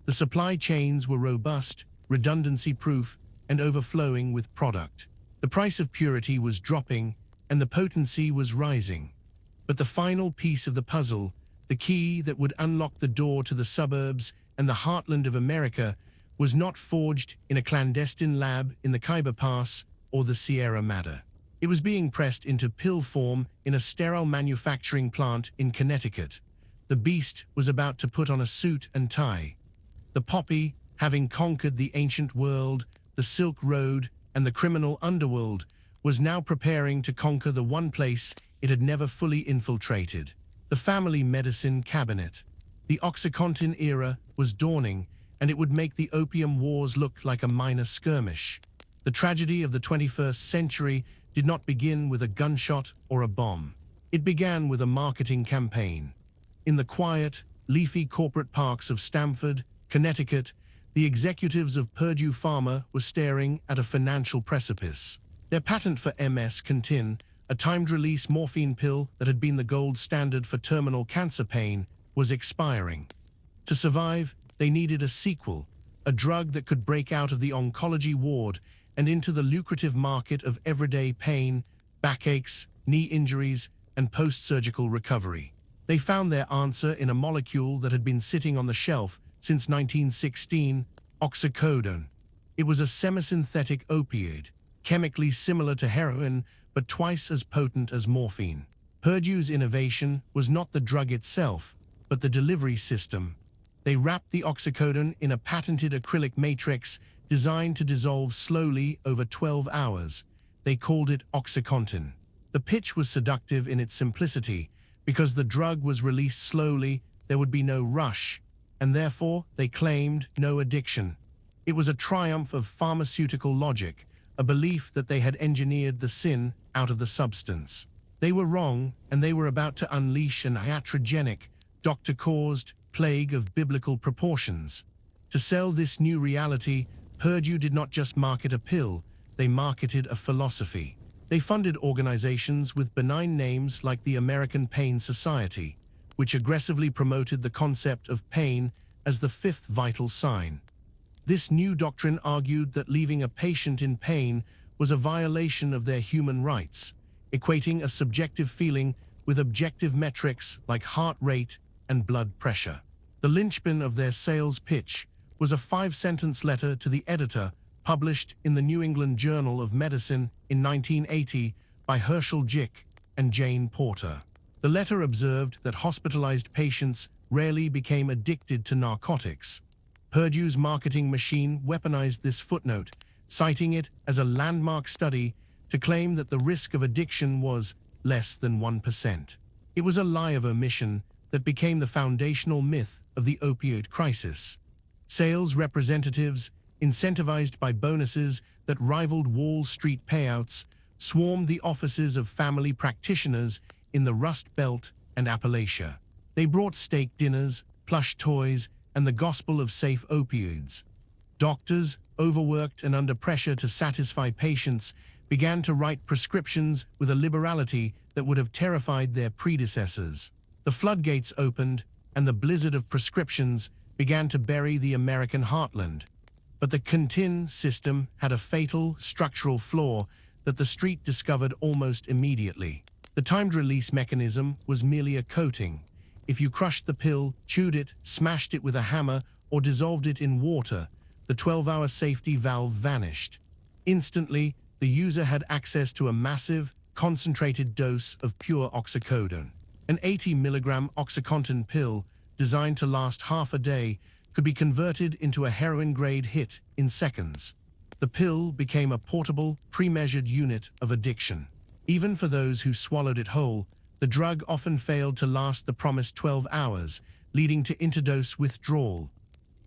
The supply chains were robust, redundancy-proof, and overflowing with product. The price of purity was dropping, and the potency was rising. But the final piece of the puzzle, the key that would unlock the door to the suburbs and the heartland of America, was not forged in a clandestine lab in the Khyber Pass or the Sierra Madre. It was being pressed into pill form in a sterile manufacturing plant in Connecticut. The beast was about to put on a suit and tie. The poppy, having conquered the ancient world, the Silk Road, and the criminal underworld, was now preparing to conquer the one place it had never fully infiltrated: the family medicine cabinet. The OxyContin era was dawning, and it would make the opium wars look like a minor skirmish. The tragedy of the 21st century did not begin with a gunshot or a bomb. It began with a marketing campaign. In the quiet, leafy corporate parks of Stamford, Connecticut, the executives of Purdue Pharma were staring at a financial precipice. Their patent for MS-Contin, a timed-release morphine pill that had been the gold standard for terminal cancer pain, was expiring. To survive, they needed a sequel, a drug that could break out of the oncology ward and into the lucrative market of everyday pain, backaches, knee injuries, and post-surgical recovery. They found their answer in a molecule that had been sitting on the shelf since 1916, oxycodone. It was a semisynthetic opioid, chemically similar to heroin, but twice as potent as morphine. Purdue's innovation was not the drug itself, but the delivery system. They wrapped the oxycodone in a patented acrylic matrix designed to dissolve slowly over 12 hours. They called it OxyContin. The pitch was seductive in its simplicity. Because the drug was released slowly, there would be no rush, and therefore, they claimed, no addiction. It was a triumph of pharmaceutical logic, a belief that they had engineered the sin out of the substance. They were wrong, and they were about to unleash an iatrogenic, doctor-caused plague of biblical proportions. To sell this new reality, Purdue did not just market a pill, they marketed a philosophy. They funded organizations with benign names like the American Pain Society, which aggressively promoted the concept of pain as the fifth vital sign. This new doctrine argued that leaving a patient in pain was a violation of their human rights, equating a subjective feeling with objective metrics like heart rate and blood pressure. The linchpin of their sales pitch was a 5-sentence letter to the editor published in the New England Journal of Medicine in 1980 by Herschel Jick and Jane Porter. The letter observed that hospitalized patients rarely became addicted to narcotics. Purdue's marketing machine weaponized this footnote, citing it as a landmark study to claim that the risk of addiction was less than 1%. It was a lie of omission that became the foundational myth of the opioid crisis. Sales representatives, incentivized by bonuses that rivaled Wall Street payouts, swarmed the offices of family practitioners in the Rust Belt and Appalachia. They brought steak dinners, plush toys, and the gospel of safe opioids. Doctors, overworked and under pressure to satisfy patients, began to write prescriptions with a liberality that would have terrified their predecessors. The floodgates opened, and the blizzard of prescriptions began to bury the American heartland. But the Contin system had a fatal structural flaw that the street discovered almost immediately. The timed release mechanism was merely a coating. If you crushed the pill, chewed it, smashed it with a hammer, or dissolved it in water, the 12-hour safety valve vanished. Instantly, the user had access to a massive, concentrated dose of pure oxycodone. An 80-milligram OxyContin pill, designed to last half a day, could be converted into a heroin-grade hit in seconds. The pill became a portable, pre-measured unit of addiction. Even for those who swallowed it whole, the drug often failed to last the promised 12 hours, leading to interdose withdrawal,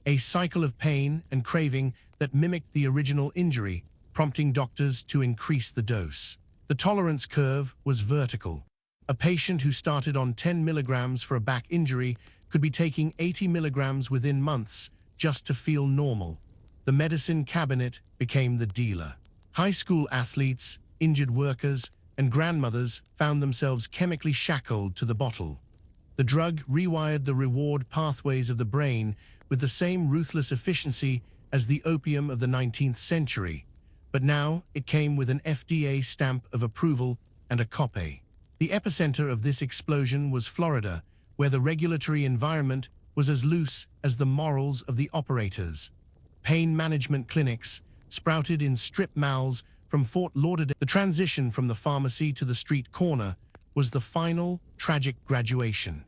a cycle of pain and craving that mimicked the original injury, prompting doctors to increase the dose. The tolerance curve was vertical. A patient who started on 10 milligrams for a back injury could be taking 80 milligrams within months just to feel normal. The medicine cabinet became the dealer. High school athletes, injured workers, and grandmothers found themselves chemically shackled to the bottle. The drug rewired the reward pathways of the brain with the same ruthless efficiency as the opium of the 19th century, but now it came with an FDA stamp of approval and a copay. The epicenter of this explosion was Florida, where the regulatory environment was as loose as the morals of the operators. Pain management clinics sprouted in strip malls from Fort Lauderdale. The transition from the pharmacy to the street corner was the final, tragic graduation.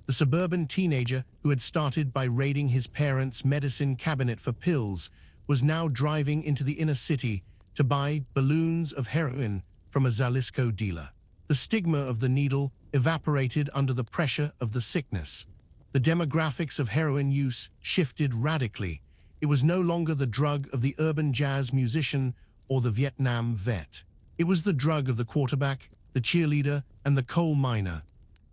The suburban teenager who had started by raiding his parents' medicine cabinet for pills was now driving into the inner city to buy balloons of heroin from a Jalisco dealer. The stigma of the needle evaporated under the pressure of the sickness. The demographics of heroin use shifted radically. It was no longer the drug of the urban jazz musician or the Vietnam vet. It was the drug of the quarterback, the cheerleader, and the coal miner.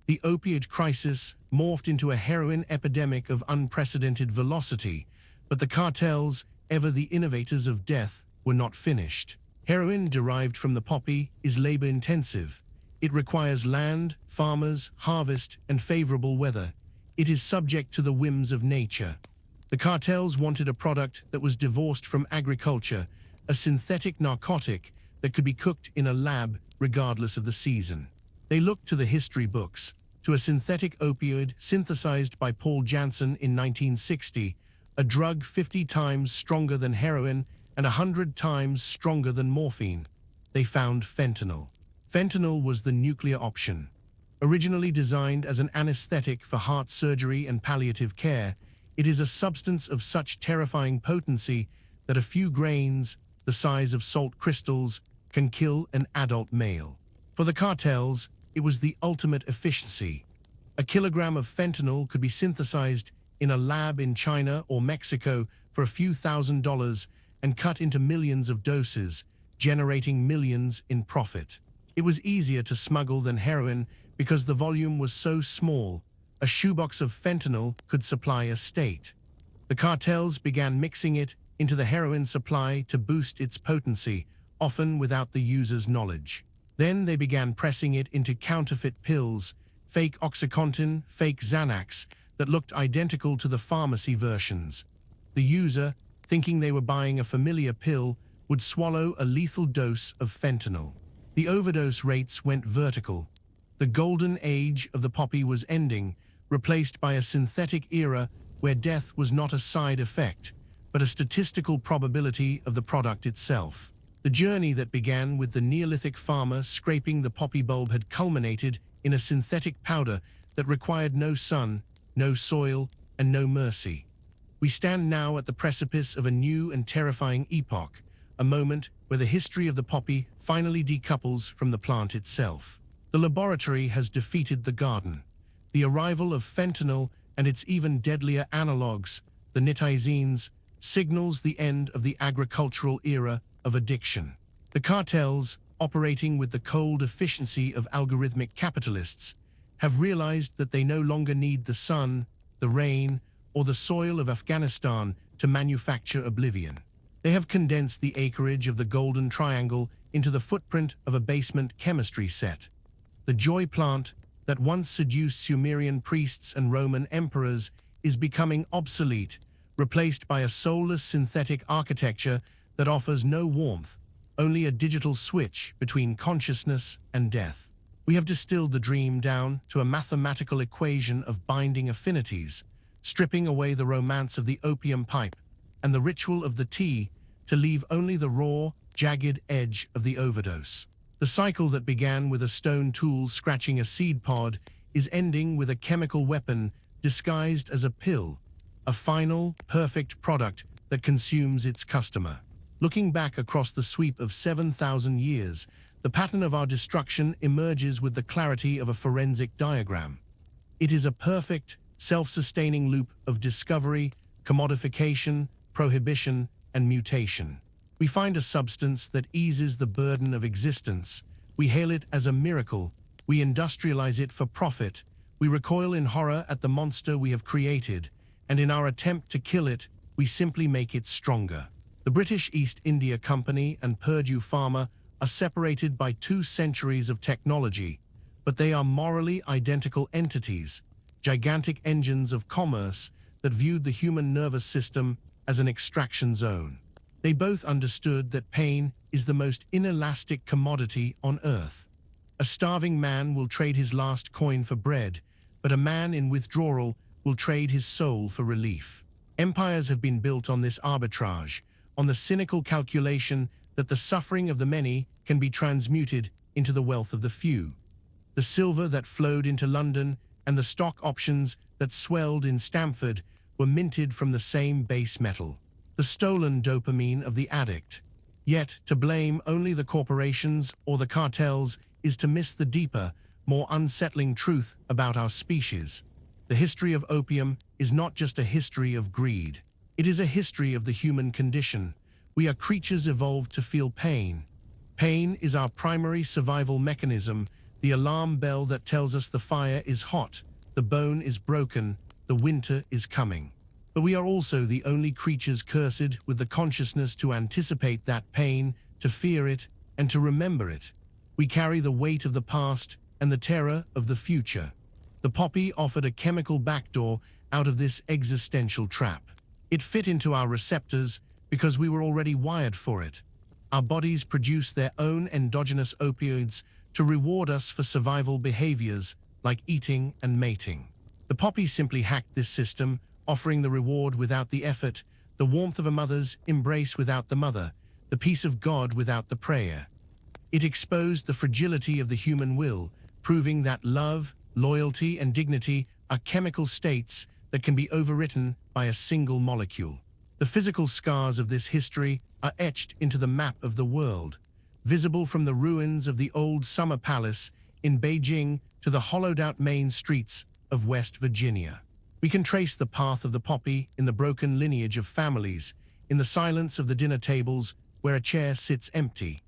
The opioid crisis morphed into a heroin epidemic of unprecedented velocity, but the cartels, ever the innovators of death, were not finished. Heroin derived from the poppy is labor-intensive. It requires land, farmers, harvest, and favorable weather. It is subject to the whims of nature. The cartels wanted a product that was divorced from agriculture, a synthetic narcotic that could be cooked in a lab regardless of the season. They looked to the history books, to a synthetic opioid synthesized by Paul Janssen in 1960, a drug 50 times stronger than heroin and 100 times stronger than morphine. They found fentanyl. Fentanyl was the nuclear option. Originally designed as an anesthetic for heart surgery and palliative care, it is a substance of such terrifying potency that a few grains, the size of salt crystals, can kill an adult male. For the cartels, it was the ultimate efficiency. A kilogram of fentanyl could be synthesized in a lab in China or Mexico for a few $1,000s and cut into millions of doses, generating millions in profit. It was easier to smuggle than heroin because the volume was so small. A shoebox of fentanyl could supply a state. The cartels began mixing it into the heroin supply to boost its potency, often without the user's knowledge. Then they began pressing it into counterfeit pills, fake OxyContin, fake Xanax, that looked identical to the pharmacy versions. The user, thinking they were buying a familiar pill, would swallow a lethal dose of fentanyl. The overdose rates went vertical. The golden age of the poppy was ending, replaced by a synthetic era where death was not a side effect, but a statistical probability of the product itself. The journey that began with the Neolithic farmer scraping the poppy bulb had culminated in a synthetic powder that required no sun, no soil, and no mercy. We stand now at the precipice of a new and terrifying epoch, a moment where the history of the poppy finally decouples from the plant itself. The laboratory has defeated the garden. The arrival of fentanyl and its even deadlier analogues, the nitazines, signals the end of the agricultural era of addiction. The cartels, operating with the cold efficiency of algorithmic capitalists, have realized that they no longer need the sun, the rain, or the soil of Afghanistan to manufacture oblivion. They have condensed the acreage of the Golden Triangle into the footprint of a basement chemistry set. The joy plant that once seduced Sumerian priests and Roman emperors is becoming obsolete, replaced by a soulless synthetic architecture that offers no warmth, only a digital switch between consciousness and death. We have distilled the dream down to a mathematical equation of binding affinities, stripping away the romance of the opium pipe and the ritual of the tea to leave only the raw, jagged edge of the overdose. The cycle that began with a stone tool scratching a seed pod is ending with a chemical weapon disguised as a pill, a final, perfect product that consumes its customer. Looking back across the sweep of 7,000 years, the pattern of our destruction emerges with the clarity of a forensic diagram. It is a perfect, self-sustaining loop of discovery, commodification, prohibition, and mutation. We find a substance that eases the burden of existence. We hail it as a miracle. We industrialize it for profit. We recoil in horror at the monster we have created, and in our attempt to kill it, we simply make it stronger. The British East India Company and Purdue Pharma are separated by 2 centuries of technology, but they are morally identical entities, gigantic engines of commerce that viewed the human nervous system as an extraction zone. They both understood that pain is the most inelastic commodity on earth. A starving man will trade his last coin for bread, but a man in withdrawal will trade his soul for relief. Empires have been built on this arbitrage, on the cynical calculation that the suffering of the many can be transmuted into the wealth of the few. The silver that flowed into London and the stock options that swelled in Stamford were minted from the same base metal, the stolen dopamine of the addict. Yet, to blame only the corporations or the cartels is to miss the deeper, more unsettling truth about our species. The history of opium is not just a history of greed. It is a history of the human condition. We are creatures evolved to feel pain. Pain is our primary survival mechanism, the alarm bell that tells us the fire is hot, the bone is broken, the winter is coming. But we are also the only creatures cursed with the consciousness to anticipate that pain, to fear it, and to remember it. We carry the weight of the past and the terror of the future. The poppy offered a chemical backdoor out of this existential trap. It fit into our receptors because we were already wired for it. Our bodies produce their own endogenous opioids to reward us for survival behaviors like eating and mating. The poppy simply hacked this system, offering the reward without the effort, the warmth of a mother's embrace without the mother, the peace of God without the prayer. It exposed the fragility of the human will, proving that love, loyalty, and dignity are chemical states that can be overwritten by a single molecule. The physical scars of this history are etched into the map of the world, visible from the ruins of the old summer palace in Beijing to the hollowed-out main streets of West Virginia. We can trace the path of the poppy in the broken lineage of families, in the silence of the dinner tables where a chair sits empty.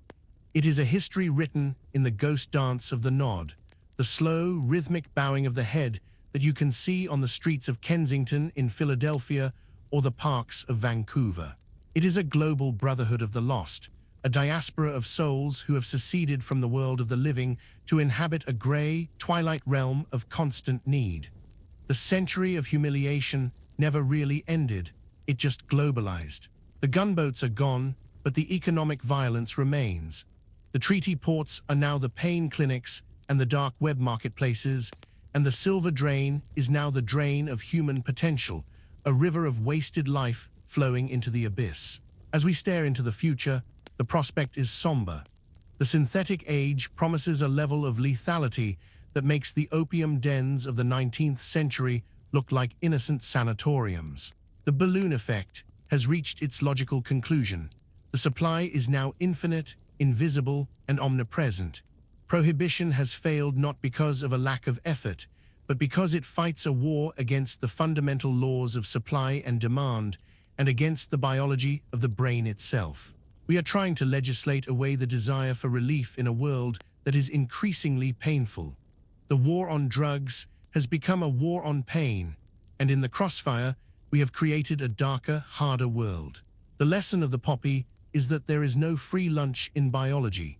It is a history written in the ghost dance of the nod, the slow, rhythmic bowing of the head that you can see on the streets of Kensington in Philadelphia or the parks of Vancouver. It is a global brotherhood of the lost, a diaspora of souls who have seceded from the world of the living to inhabit a gray, twilight realm of constant need. The century of humiliation never really ended, it just globalized. The gunboats are gone, but the economic violence remains. The treaty ports are now the pain clinics and the dark web marketplaces, and the silver drain is now the drain of human potential, a river of wasted life flowing into the abyss. As we stare into the future, the prospect is somber. The synthetic age promises a level of lethality that makes the opium dens of the 19th century look like innocent sanatoriums. The balloon effect has reached its logical conclusion. The supply is now infinite, invisible, and omnipresent. Prohibition has failed not because of a lack of effort, but because it fights a war against the fundamental laws of supply and demand, and against the biology of the brain itself. We are trying to legislate away the desire for relief in a world that is increasingly painful. The war on drugs has become a war on pain, and in the crossfire, we have created a darker, harder world. The lesson of the poppy is that there is no free lunch in biology.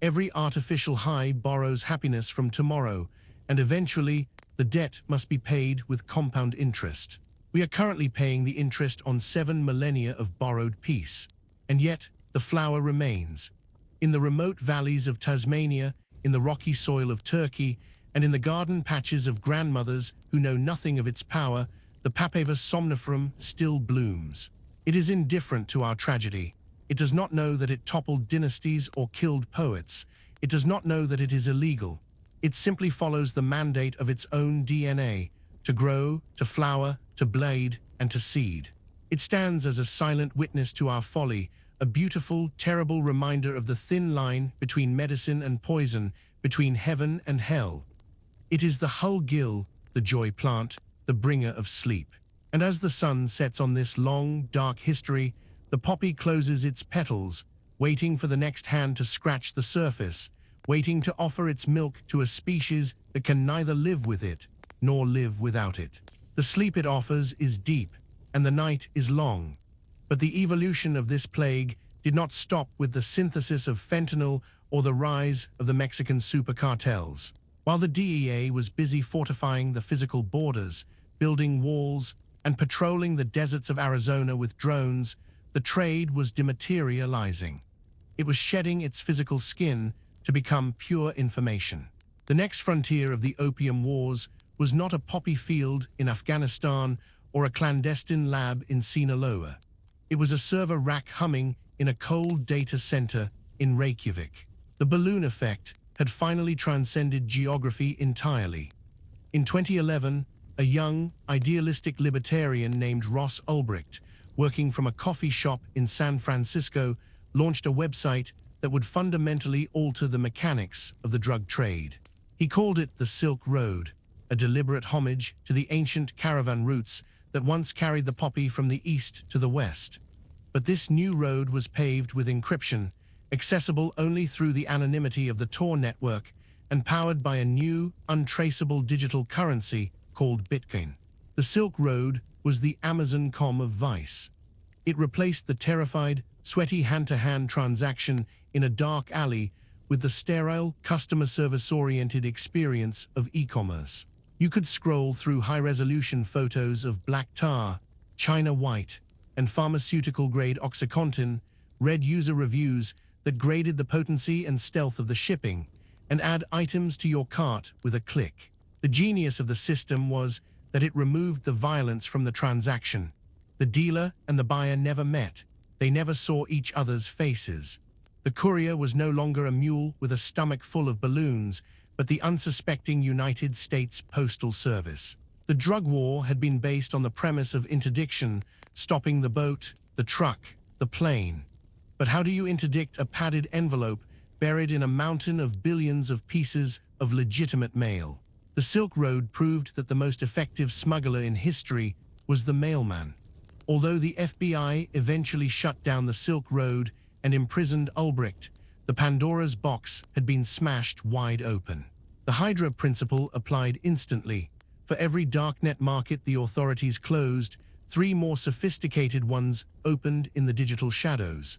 Every artificial high borrows happiness from tomorrow, and eventually, the debt must be paid with compound interest. We are currently paying the interest on 7 millennia of borrowed peace, and yet the flower remains. In the remote valleys of Tasmania, in the rocky soil of Turkey, and in the garden patches of grandmothers who know nothing of its power, the Papaver somniferum still blooms. It is indifferent to our tragedy. It does not know that it toppled dynasties or killed poets. It does not know that it is illegal. It simply follows the mandate of its own DNA, to grow, to flower, to blade, and to seed. It stands as a silent witness to our folly, a beautiful, terrible reminder of the thin line between medicine and poison, between heaven and hell. It is the Hul Gil, the joy plant, the bringer of sleep. And as the sun sets on this long, dark history, the poppy closes its petals, waiting for the next hand to scratch the surface, waiting to offer its milk to a species that can neither live with it nor live without it. The sleep it offers is deep, and the night is long. But the evolution of this plague did not stop with the synthesis of fentanyl or the rise of the Mexican super cartels. While the DEA was busy fortifying the physical borders, building walls, and patrolling the deserts of Arizona with drones, the trade was dematerializing. It was shedding its physical skin to become pure information. The next frontier of the Opium Wars was not a poppy field in Afghanistan or a clandestine lab in Sinaloa. It was a server rack humming in a cold data center in Reykjavik. The balloon effect had finally transcended geography entirely. In 2011, a young, idealistic libertarian named Ross Ulbricht, working from a coffee shop in San Francisco, launched a website that would fundamentally alter the mechanics of the drug trade. He called it the Silk Road, a deliberate homage to the ancient caravan routes that once carried the poppy from the east to the west. But this new road was paved with encryption, accessible only through the anonymity of the Tor network, and powered by a new, untraceable digital currency called Bitcoin. The Silk Road was the Amazon.com of vice. It replaced the terrified, sweaty hand-to-hand transaction in a dark alley with the sterile, customer service-oriented experience of e-commerce. You could scroll through high-resolution photos of black tar, China white, and pharmaceutical-grade OxyContin, read user reviews that graded the potency and stealth of the shipping, and add items to your cart with a click. The genius of the system was that it removed the violence from the transaction. The dealer and the buyer never met. They never saw each other's faces. The courier was no longer a mule with a stomach full of balloons, but the unsuspecting United States Postal Service. The drug war had been based on the premise of interdiction, stopping the boat, the truck, the plane. But how do you interdict a padded envelope buried in a mountain of billions of pieces of legitimate mail? The Silk Road proved that the most effective smuggler in history was the mailman. Although the FBI eventually shut down the Silk Road and imprisoned Ulbricht, the Pandora's box had been smashed wide open. The Hydra principle applied instantly. For every darknet market the authorities closed, 3 more sophisticated ones opened in the digital shadows.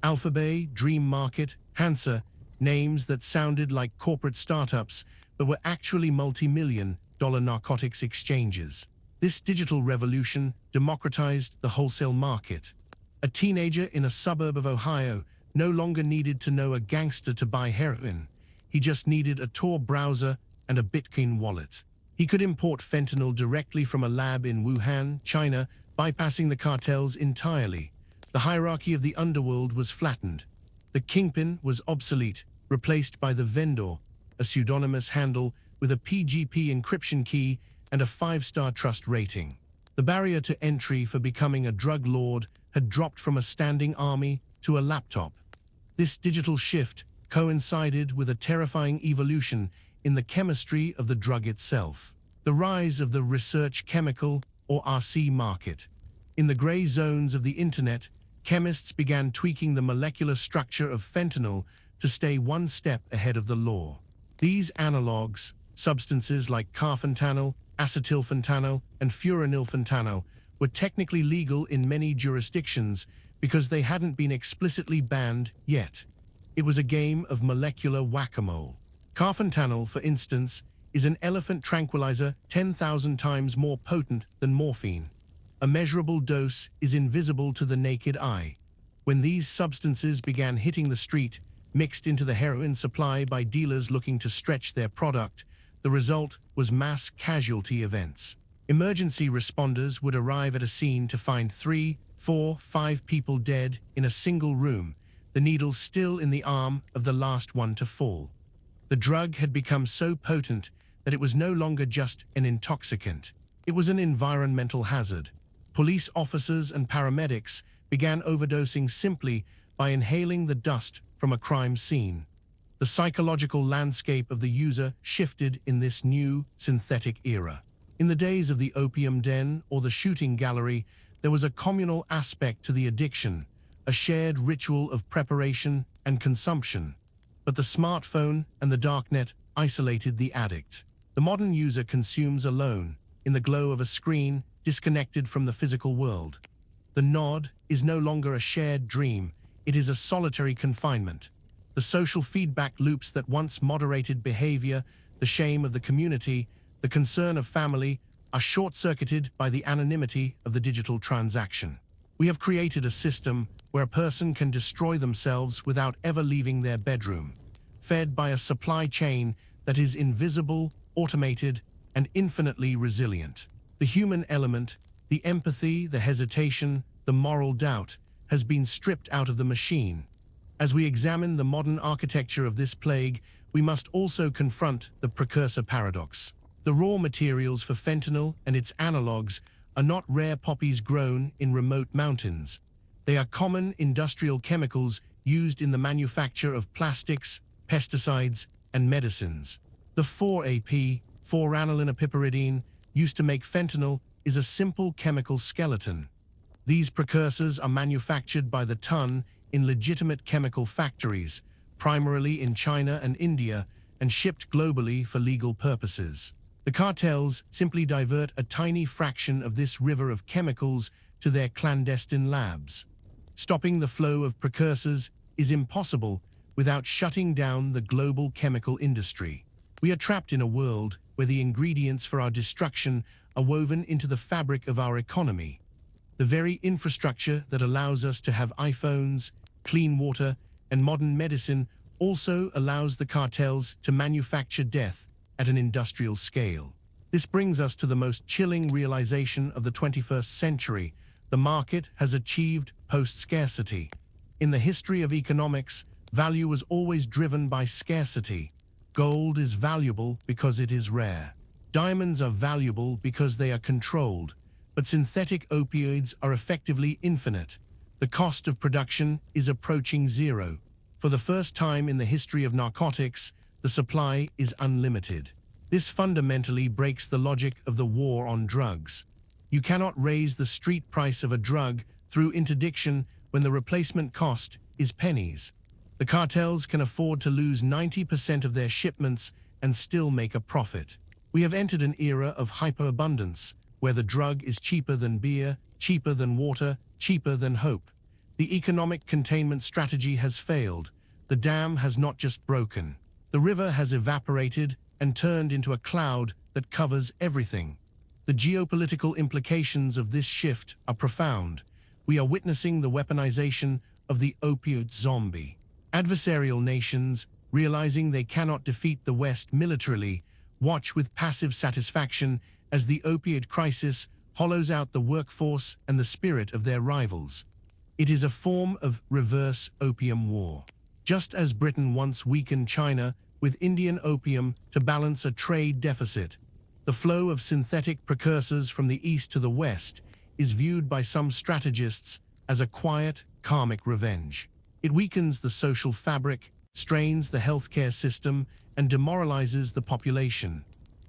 Alphabet, Dream Market, Hansa, names that sounded like corporate startups but were actually multi-million-dollar narcotics exchanges. This digital revolution democratized the wholesale market. A teenager in a suburb of Ohio no longer needed to know a gangster to buy heroin. He just needed a Tor browser and a Bitcoin wallet. He could import fentanyl directly from a lab in Wuhan, China, bypassing the cartels entirely. The hierarchy of the underworld was flattened. The kingpin was obsolete, replaced by the vendor, a pseudonymous handle with a PGP encryption key and a 5-star trust rating. The barrier to entry for becoming a drug lord had dropped from a standing army to a laptop. This digital shift coincided with a terrifying evolution in the chemistry of the drug itself. The rise of the research chemical, or RC market. In the gray zones of the internet, chemists began tweaking the molecular structure of fentanyl to stay one step ahead of the law. These analogs, substances like carfentanil, acetylfentanyl, and furanylfentanyl, were technically legal in many jurisdictions because they hadn't been explicitly banned yet. It was a game of molecular whack-a-mole. Carfentanil, for instance, is an elephant tranquilizer 10,000 times more potent than morphine. A measurable dose is invisible to the naked eye. When these substances began hitting the street, mixed into the heroin supply by dealers looking to stretch their product, the result was mass casualty events. Emergency responders would arrive at a scene to find 3, 4, 5 people dead in a single room, the needle still in the arm of the last one to fall. The drug had become so potent that it was no longer just an intoxicant. It was an environmental hazard. Police officers and paramedics began overdosing simply by inhaling the dust from a crime scene. The psychological landscape of the user shifted in this new, synthetic era. In the days of the opium den or the shooting gallery, there was a communal aspect to the addiction, a shared ritual of preparation and consumption. But the smartphone and the darknet isolated the addict. The modern user consumes alone, in the glow of a screen, disconnected from the physical world. The nod is no longer a shared dream, it is a solitary confinement. The social feedback loops that once moderated behavior, the shame of the community, the concern of family, are short-circuited by the anonymity of the digital transaction. We have created a system where a person can destroy themselves without ever leaving their bedroom, fed by a supply chain that is invisible, automated, and infinitely resilient. The human element, the empathy, the hesitation, the moral doubt, has been stripped out of the machine. As we examine the modern architecture of this plague, we must also confront the precursor paradox. The raw materials for fentanyl and its analogues are not rare poppies grown in remote mountains. They are common industrial chemicals used in the manufacture of plastics, pesticides, and medicines. The 4-AP, 4-anilinapiperidine, used to make fentanyl, is a simple chemical skeleton. These precursors are manufactured by the ton in legitimate chemical factories, primarily in China and India, and shipped globally for legal purposes. The cartels simply divert a tiny fraction of this river of chemicals to their clandestine labs. Stopping the flow of precursors is impossible without shutting down the global chemical industry. We are trapped in a world where the ingredients for our destruction are woven into the fabric of our economy. The very infrastructure that allows us to have iPhones, clean water, and modern medicine also allows the cartels to manufacture death at an industrial scale. This brings us to the most chilling realization of the 21st century. The market has achieved post-scarcity. In the history of economics, value was always driven by scarcity. Gold is valuable because it is rare. Diamonds are valuable because they are controlled. But synthetic opioids are effectively infinite. The cost of production is approaching zero. For the first time in the history of narcotics, the supply is unlimited. This fundamentally breaks the logic of the war on drugs. You cannot raise the street price of a drug through interdiction when the replacement cost is pennies. The cartels can afford to lose 90% of their shipments and still make a profit. We have entered an era of hyperabundance, where the drug is cheaper than beer, cheaper than water, cheaper than hope. The economic containment strategy has failed. The dam has not just broken. The river has evaporated and turned into a cloud that covers everything. The geopolitical implications of this shift are profound. We are witnessing the weaponization of the opioid zombie. Adversarial nations, realizing they cannot defeat the West militarily, watch with passive satisfaction as the opioid crisis hollows out the workforce and the spirit of their rivals. It is a form of reverse opium war. Just as Britain once weakened China with Indian opium to balance a trade deficit, the flow of synthetic precursors from the east to the west is viewed by some strategists as a quiet, karmic revenge. It weakens the social fabric, strains the healthcare system, and demoralizes the population.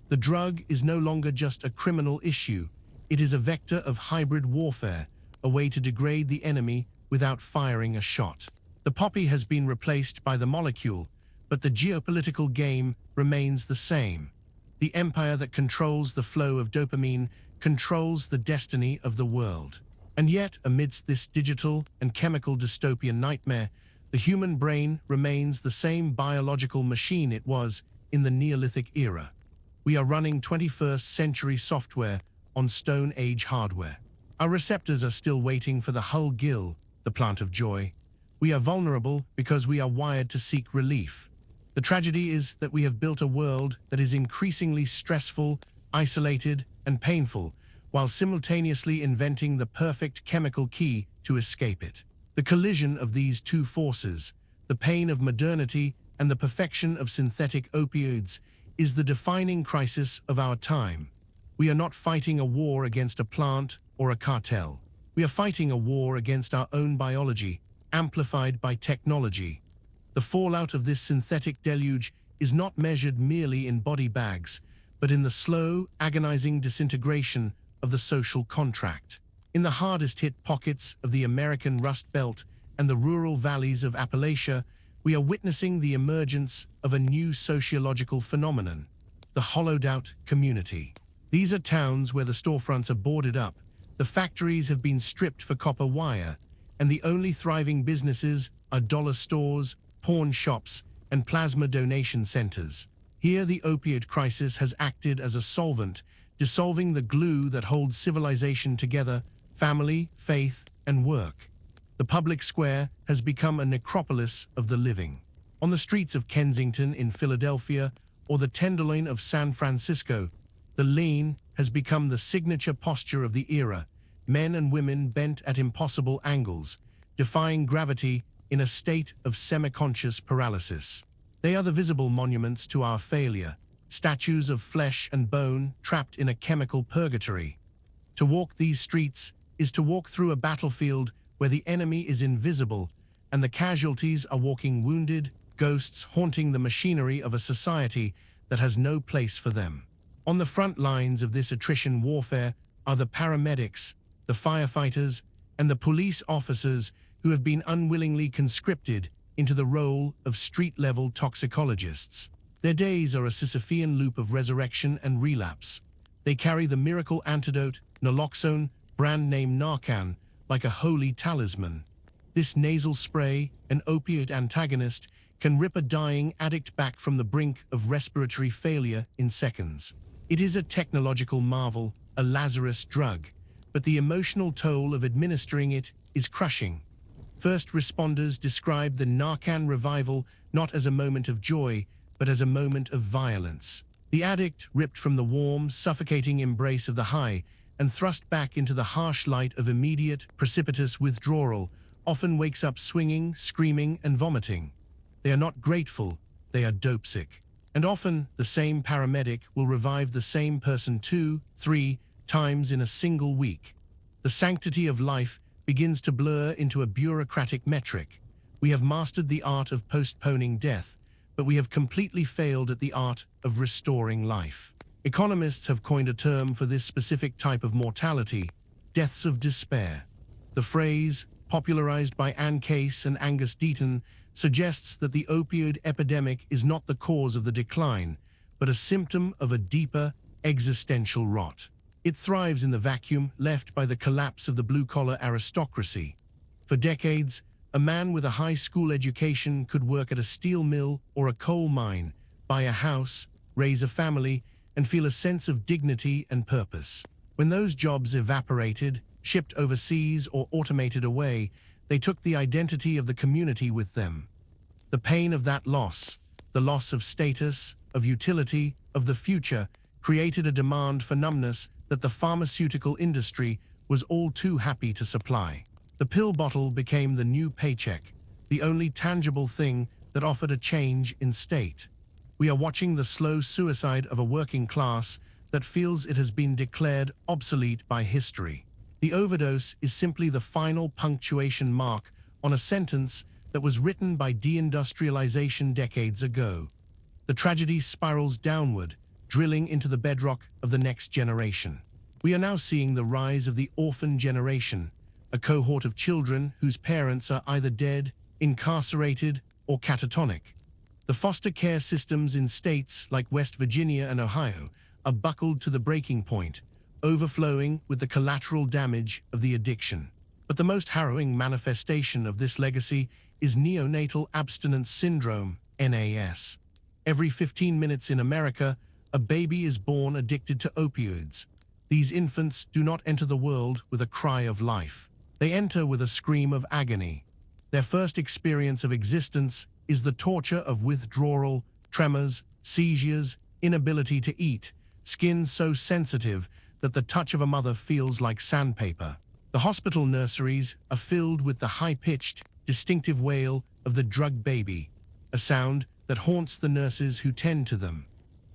The drug is no longer just a criminal issue. It is a vector of hybrid warfare, a way to degrade the enemy without firing a shot. The poppy has been replaced by the molecule, but the geopolitical game remains the same. The empire that controls the flow of dopamine controls the destiny of the world. And yet, amidst this digital and chemical dystopian nightmare, the human brain remains the same biological machine it was in the Neolithic era. We are running 21st century software on Stone Age hardware. Our receptors are still waiting for the Hul Gil, the plant of joy. We are vulnerable because we are wired to seek relief. The tragedy is that we have built a world that is increasingly stressful, isolated, and painful, while simultaneously inventing the perfect chemical key to escape it. The collision of these two forces, the pain of modernity and the perfection of synthetic opioids, is the defining crisis of our time. We are not fighting a war against a plant or a cartel. We are fighting a war against our own biology amplified by technology. The fallout of this synthetic deluge is not measured merely in body bags, but in the slow, agonizing disintegration of the social contract. In the hardest-hit pockets of the American Rust Belt and the rural valleys of Appalachia, we are witnessing the emergence of a new sociological phenomenon, the hollowed-out community. These are towns where the storefronts are boarded up, the factories have been stripped for copper wire, and the only thriving businesses are dollar stores, pawn shops, and plasma donation centers. Here, the opioid crisis has acted as a solvent, dissolving the glue that holds civilization together, family, faith, and work. The public square has become a necropolis of the living. On the streets of Kensington in Philadelphia or the Tenderloin of San Francisco, the lean has become the signature posture of the era, men and women bent at impossible angles, defying gravity in a state of semi-conscious paralysis. They are the visible monuments to our failure, statues of flesh and bone trapped in a chemical purgatory. To walk these streets is to walk through a battlefield where the enemy is invisible and the casualties are walking wounded, ghosts haunting the machinery of a society that has no place for them. On the front lines of this attrition warfare are the paramedics, the firefighters, and the police officers who have been unwillingly conscripted into the role of street-level toxicologists. Their days are a Sisyphean loop of resurrection and relapse. They carry the miracle antidote, naloxone, brand name Narcan, like a holy talisman. This nasal spray, an opioid antagonist, can rip a dying addict back from the brink of respiratory failure in seconds. It is a technological marvel, a Lazarus drug, but the emotional toll of administering it is crushing. First responders describe the Narcan revival not as a moment of joy, but as a moment of violence. The addict, ripped from the warm, suffocating embrace of the high and thrust back into the harsh light of immediate, precipitous withdrawal, often wakes up swinging, screaming, and vomiting. They are not grateful, they are dope-sick. And often, the same paramedic will revive the same person 2, 3 times in a single week. The sanctity of life begins to blur into a bureaucratic metric. We have mastered the art of postponing death, but we have completely failed at the art of restoring life. Economists have coined a term for this specific type of mortality, deaths of despair. The phrase, popularized by Anne Case and Angus Deaton, suggests that the opioid epidemic is not the cause of the decline, but a symptom of a deeper, existential rot. It thrives in the vacuum left by the collapse of the blue-collar aristocracy. For decades, a man with a high school education could work at a steel mill or a coal mine, buy a house, raise a family, and feel a sense of dignity and purpose. When those jobs evaporated, shipped overseas, or automated away, they took the identity of the community with them. The pain of that loss, the loss of status, of utility, of the future, created a demand for numbness that the pharmaceutical industry was all too happy to supply. The pill bottle became the new paycheck, the only tangible thing that offered a change in state. We are watching the slow suicide of a working class that feels it has been declared obsolete by history. The overdose is simply the final punctuation mark on a sentence that was written by deindustrialization decades ago. The tragedy spirals downward, drilling into the bedrock of the next generation. We are now seeing the rise of the orphan generation, a cohort of children whose parents are either dead, incarcerated, or catatonic. The foster care systems in states like West Virginia and Ohio are buckled to the breaking point, overflowing with the collateral damage of the addiction. But the most harrowing manifestation of this legacy is neonatal abstinence syndrome, NAS. Every 15 minutes in America, a baby is born addicted to opioids. These infants do not enter the world with a cry of life. They enter with a scream of agony. Their first experience of existence is the torture of withdrawal, tremors, seizures, inability to eat, skin so sensitive that the touch of a mother feels like sandpaper. The hospital nurseries are filled with the high-pitched, distinctive wail of the drug baby, a sound that haunts the nurses who tend to them.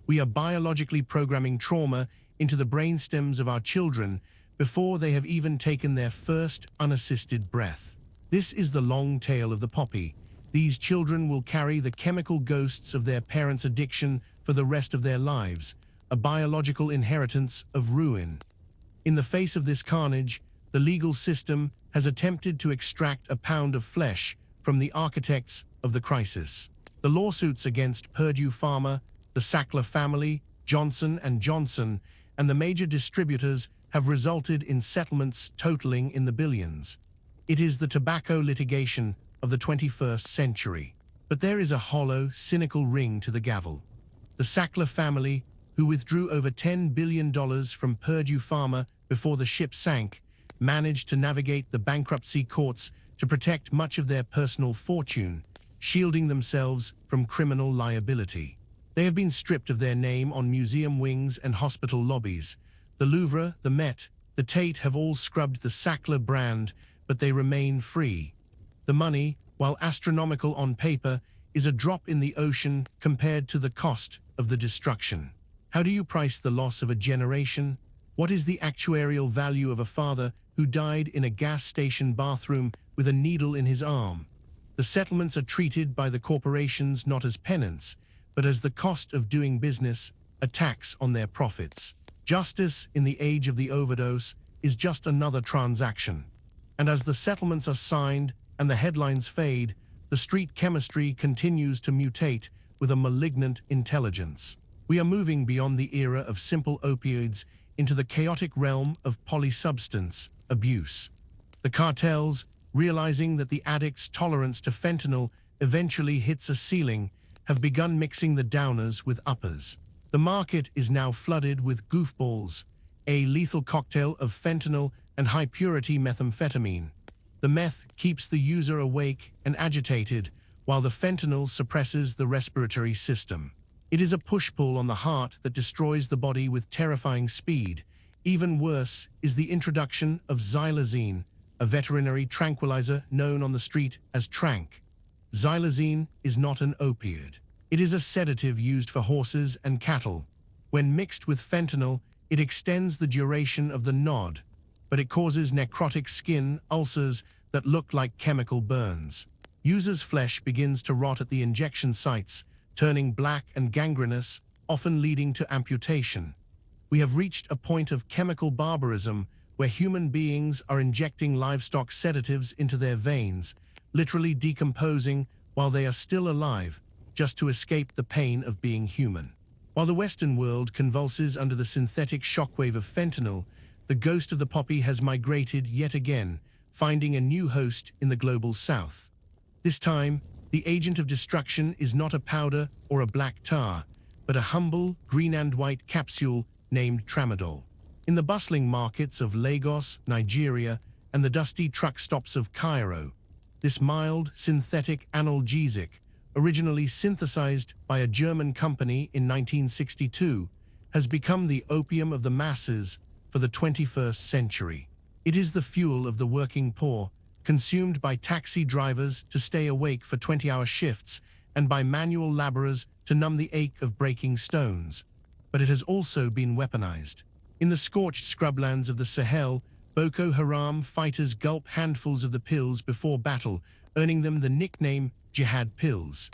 We are biologically programming trauma into the brainstems of our children before they have even taken their first unassisted breath. This is the long tail of the poppy. These children will carry the chemical ghosts of their parents' addiction for the rest of their lives, a biological inheritance of ruin. In the face of this carnage, the legal system has attempted to extract a pound of flesh from the architects of the crisis. The lawsuits against Purdue Pharma, the Sackler family, Johnson & Johnson, and the major distributors have resulted in settlements totaling in the billions. It is the tobacco litigation of the 21st century. But there is a hollow, cynical ring to the gavel. The Sackler family, who withdrew over $10 billion from Purdue Pharma before the ship sank, managed to navigate the bankruptcy courts to protect much of their personal fortune, shielding themselves from criminal liability. They have been stripped of their name on museum wings and hospital lobbies. The Louvre, the Met, the Tate have all scrubbed the Sackler brand, but they remain free. The money, while astronomical on paper, is a drop in the ocean compared to the cost of the destruction. How do you price the loss of a generation? What is the actuarial value of a father who died in a gas station bathroom with a needle in his arm? The settlements are treated by the corporations not as penance, but as the cost of doing business, a tax on their profits. Justice in the age of the overdose is just another transaction. And as the settlements are signed and the headlines fade, the street chemistry continues to mutate with a malignant intelligence. We are moving beyond the era of simple opioids into the chaotic realm of polysubstance abuse. The cartels, realizing that the addict's tolerance to fentanyl eventually hits a ceiling, have begun mixing the downers with uppers. The market is now flooded with goofballs, a lethal cocktail of fentanyl and high-purity methamphetamine. The meth keeps the user awake and agitated, while the fentanyl suppresses the respiratory system. It is a push-pull on the heart that destroys the body with terrifying speed. Even worse is the introduction of xylazine, a veterinary tranquilizer known on the street as tranq. Xylazine is not an opioid. It is a sedative used for horses and cattle. When mixed with fentanyl, it extends the duration of the nod, but it causes necrotic skin ulcers that look like chemical burns. Users' flesh begins to rot at the injection sites, turning black and gangrenous, often leading to amputation. We have reached a point of chemical barbarism where human beings are injecting livestock sedatives into their veins, literally decomposing while they are still alive, just to escape the pain of being human. While the Western world convulses under the synthetic shockwave of fentanyl, the ghost of the poppy has migrated yet again, finding a new host in the global south. This time, the agent of destruction is not a powder or a black tar, but a humble green and white capsule named tramadol. In the bustling markets of Lagos, Nigeria, and the dusty truck stops of Cairo, this mild, synthetic analgesic, originally synthesized by a German company in 1962, has become the opium of the masses for the 21st century. It is the fuel of the working poor, consumed by taxi drivers to stay awake for 20-hour shifts and by manual laborers to numb the ache of breaking stones. But it has also been weaponized. In the scorched scrublands of the Sahel, Boko Haram fighters gulp handfuls of the pills before battle, earning them the nickname jihad pills.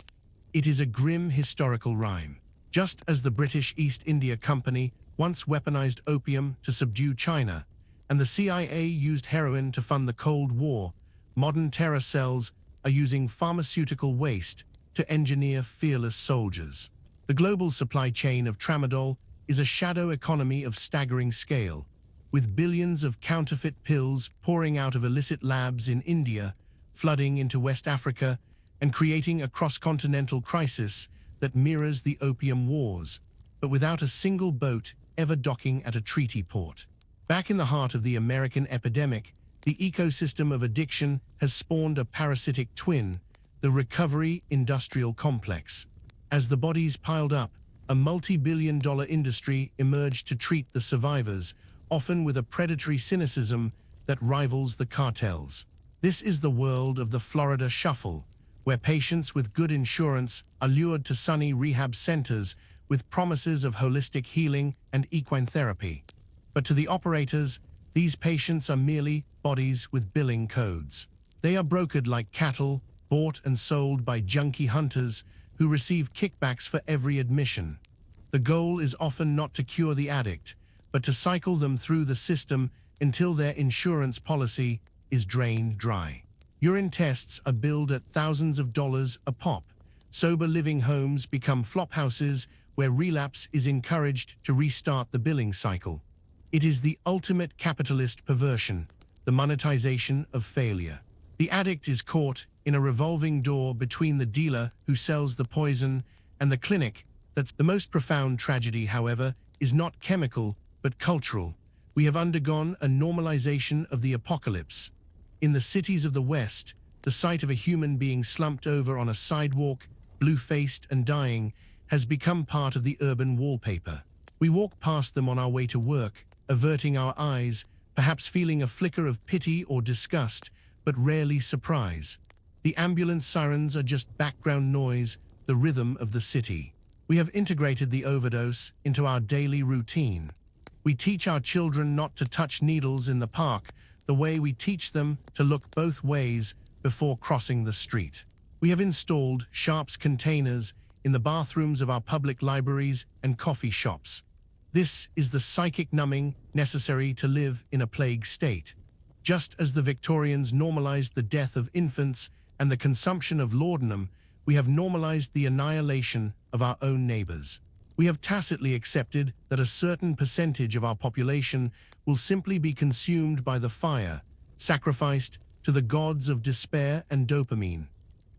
It is a grim historical rhyme. Just as the British East India Company once weaponized opium to subdue China, and the CIA used heroin to fund the Cold War, modern terror cells are using pharmaceutical waste to engineer fearless soldiers. The global supply chain of tramadol is a shadow economy of staggering scale, with billions of counterfeit pills pouring out of illicit labs in India, flooding into West Africa, and creating a cross-continental crisis that mirrors the opium wars, but without a single boat ever docking at a treaty port. Back in the heart of the American epidemic, the ecosystem of addiction has spawned a parasitic twin, the recovery industrial complex. As the bodies piled up, a multi-billion-dollar industry emerged to treat the survivors, often with a predatory cynicism that rivals the cartels. This is the world of the Florida Shuffle, where patients with good insurance are lured to sunny rehab centers with promises of holistic healing and equine therapy. But to the operators, these patients are merely bodies with billing codes. They are brokered like cattle, bought and sold by junkie hunters who receive kickbacks for every admission. The goal is often not to cure the addict, but to cycle them through the system until their insurance policy is drained dry. Urine tests are billed at thousands of dollars a pop. Sober living homes become flophouses where relapse is encouraged to restart the billing cycle. It is the ultimate capitalist perversion, the monetization of failure. The addict is caught in a revolving door between the dealer who sells the poison and the clinic. That's the most profound tragedy, however, is not chemical but cultural. We have undergone a normalization of the apocalypse. In the cities of the West, the sight of a human being slumped over on a sidewalk, blue-faced and dying, has become part of the urban wallpaper. We walk past them on our way to work, averting our eyes, perhaps feeling a flicker of pity or disgust, but rarely surprise. The ambulance sirens are just background noise, the rhythm of the city. We have integrated the overdose into our daily routine. We teach our children not to touch needles in the park the way we teach them to look both ways before crossing the street. We have installed sharps containers in the bathrooms of our public libraries and coffee shops. This is the psychic numbing necessary to live in a plague state. Just as the Victorians normalized the death of infants and the consumption of laudanum, we have normalized the annihilation of our own neighbors. We have tacitly accepted that a certain percentage of our population will simply be consumed by the fire, sacrificed to the gods of despair and dopamine.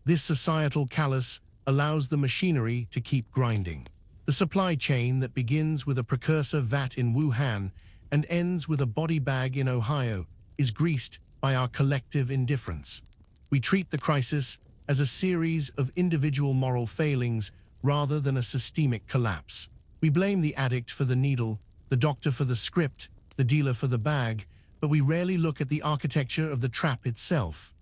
This societal callous allows the machinery to keep grinding. The supply chain that begins with a precursor vat in Wuhan and ends with a body bag in Ohio is greased by our collective indifference. We treat the crisis as a series of individual moral failings rather than a systemic collapse. We blame the addict for the needle, the doctor for the script, the dealer for the bag, but we rarely look at the architecture of the trap itself.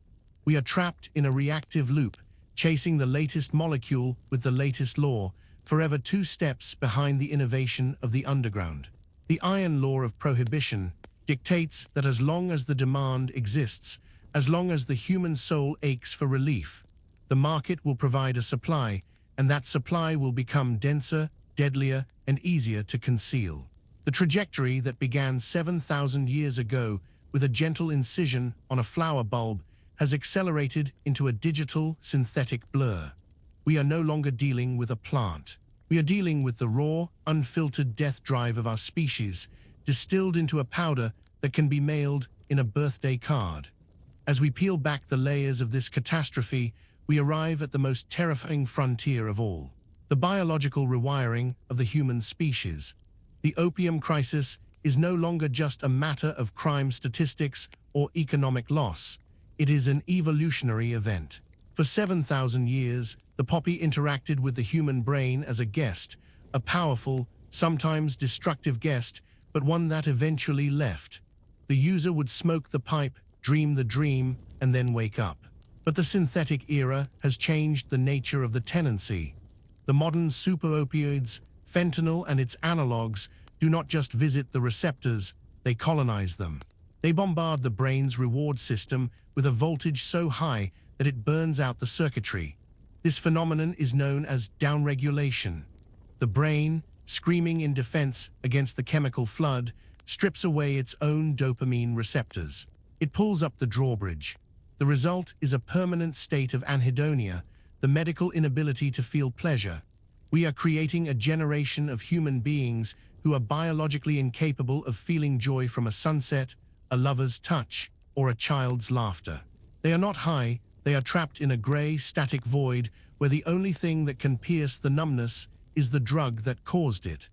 We are trapped in a reactive loop, chasing the latest molecule with the latest law, forever 2 steps behind the innovation of the underground. The iron law of prohibition dictates that as long as the demand exists, as long as the human soul aches for relief, the market will provide a supply, and that supply will become denser, deadlier, and easier to conceal. The trajectory that began 7,000 years ago with a gentle incision on a flower bulb has accelerated into a digital, synthetic blur. We are no longer dealing with a plant. We are dealing with the raw, unfiltered death drive of our species, distilled into a powder that can be mailed in a birthday card. As we peel back the layers of this catastrophe, we arrive at the most terrifying frontier of all, the biological rewiring of the human species. The opium crisis is no longer just a matter of crime statistics or economic loss. It is an evolutionary event. For 7,000 years, the poppy interacted with the human brain as a guest, a powerful, sometimes destructive guest, but one that eventually left. The user would smoke the pipe, dream the dream, and then wake up. But the synthetic era has changed the nature of the tenancy. The modern superopioids, fentanyl and its analogs, do not just visit the receptors, they colonize them. They bombard the brain's reward system with a voltage so high that it burns out the circuitry. This phenomenon is known as downregulation. The brain, screaming in defense against the chemical flood, strips away its own dopamine receptors. It pulls up the drawbridge. The result is a permanent state of anhedonia, the medical inability to feel pleasure. We are creating a generation of human beings who are biologically incapable of feeling joy from a sunset, a lover's touch, or a child's laughter. They are not high, they are trapped in a gray, static void where the only thing that can pierce the numbness is the drug that caused it.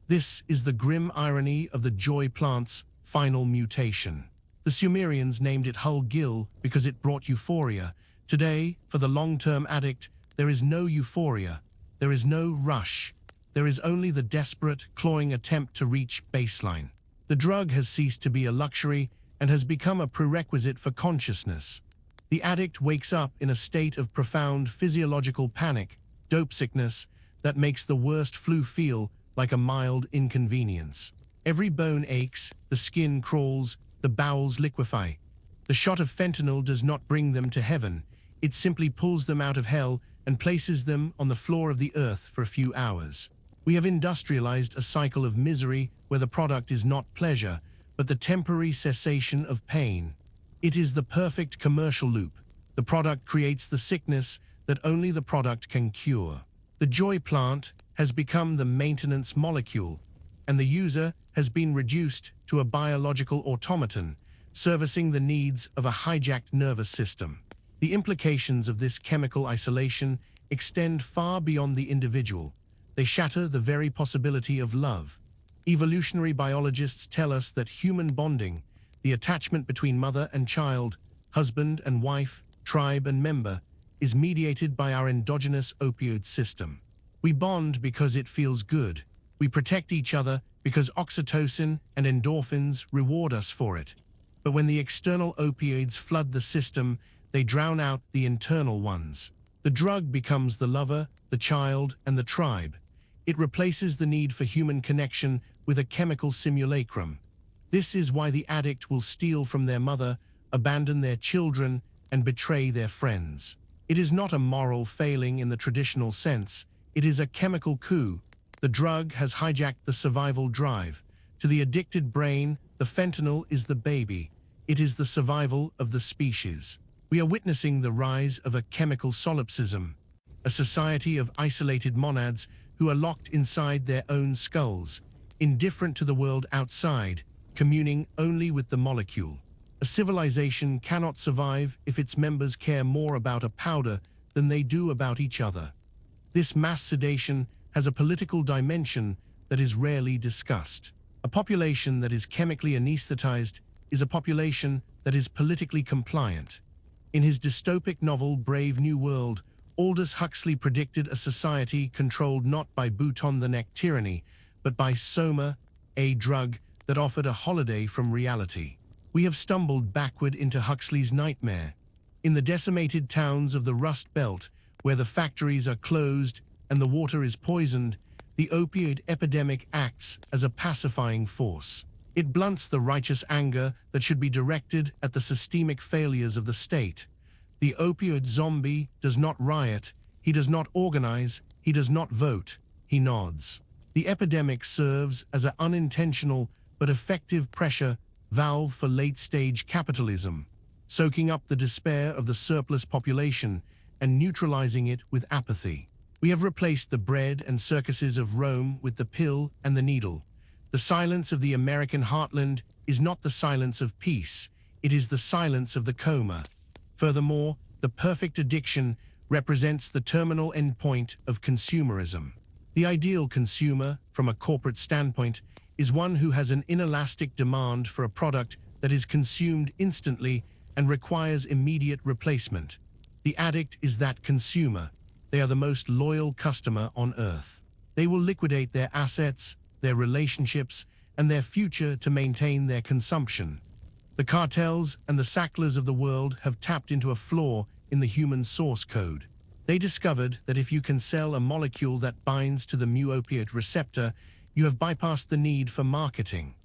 This is the grim irony of the joy plant's final mutation. The Sumerians named it Gil because it brought euphoria. Today, for the long-term addict, there is no euphoria. There is no rush. There is only the desperate, clawing attempt to reach baseline. The drug has ceased to be a luxury and has become a prerequisite for consciousness. The addict wakes up in a state of profound physiological panic, dope sickness, that makes the worst flu feel like a mild inconvenience. Every bone aches, the skin crawls, the bowels liquefy. The shot of fentanyl does not bring them to heaven. It simply pulls them out of hell and places them on the floor of the earth for a few hours. We have industrialized a cycle of misery where the product is not pleasure, but the temporary cessation of pain. It is the perfect commercial loop. The product creates the sickness that only the product can cure. The joy plant has become the maintenance molecule, and the user has been reduced to a biological automaton, servicing the needs of a hijacked nervous system. The implications of this chemical isolation extend far beyond the individual. They shatter the very possibility of love. Evolutionary biologists tell us that human bonding, the attachment between mother and child, husband and wife, tribe and member, is mediated by our endogenous opioid system. We bond because it feels good. We protect each other because oxytocin and endorphins reward us for it. But when the external opioids flood the system, they drown out the internal ones. The drug becomes the lover, the child, and the tribe. It replaces the need for human connection with a chemical simulacrum. This is why the addict will steal from their mother, abandon their children, and betray their friends. It is not a moral failing in the traditional sense. It is a chemical coup. The drug has hijacked the survival drive. To the addicted brain, the fentanyl is the baby. It is the survival of the species. We are witnessing the rise of a chemical solipsism, a society of isolated monads who are locked inside their own skulls, indifferent to the world outside, communing only with the molecule. A civilization cannot survive if its members care more about a powder than they do about each other. This mass sedation has a political dimension that is rarely discussed. A population that is chemically anesthetized is a population that is politically compliant. In his dystopic novel Brave New World, Aldous Huxley predicted a society controlled not by boot-on-the-neck tyranny, but by soma, a drug that offered a holiday from reality. We have stumbled backward into Huxley's nightmare. In the decimated towns of the Rust Belt, where the factories are closed and the water is poisoned, the opioid epidemic acts as a pacifying force. It blunts the righteous anger that should be directed at the systemic failures of the state. The opioid zombie does not riot, he does not organize, he does not vote, he nods. The epidemic serves as an unintentional but effective pressure valve for late-stage capitalism, soaking up the despair of the surplus population and neutralizing it with apathy. We have replaced the bread and circuses of Rome with the pill and the needle. The silence of the American heartland is not the silence of peace, it is the silence of the coma. Furthermore, the perfect addiction represents the terminal endpoint of consumerism. The ideal consumer, from a corporate standpoint, is one who has an inelastic demand for a product that is consumed instantly and requires immediate replacement. The addict is that consumer. They are the most loyal customer on earth. They will liquidate their assets, their relationships, and their future to maintain their consumption. The cartels and the Sacklers of the world have tapped into a flaw in the human source code. They discovered that if you can sell a molecule that binds to the mu-opiate receptor, you have bypassed the need for marketing.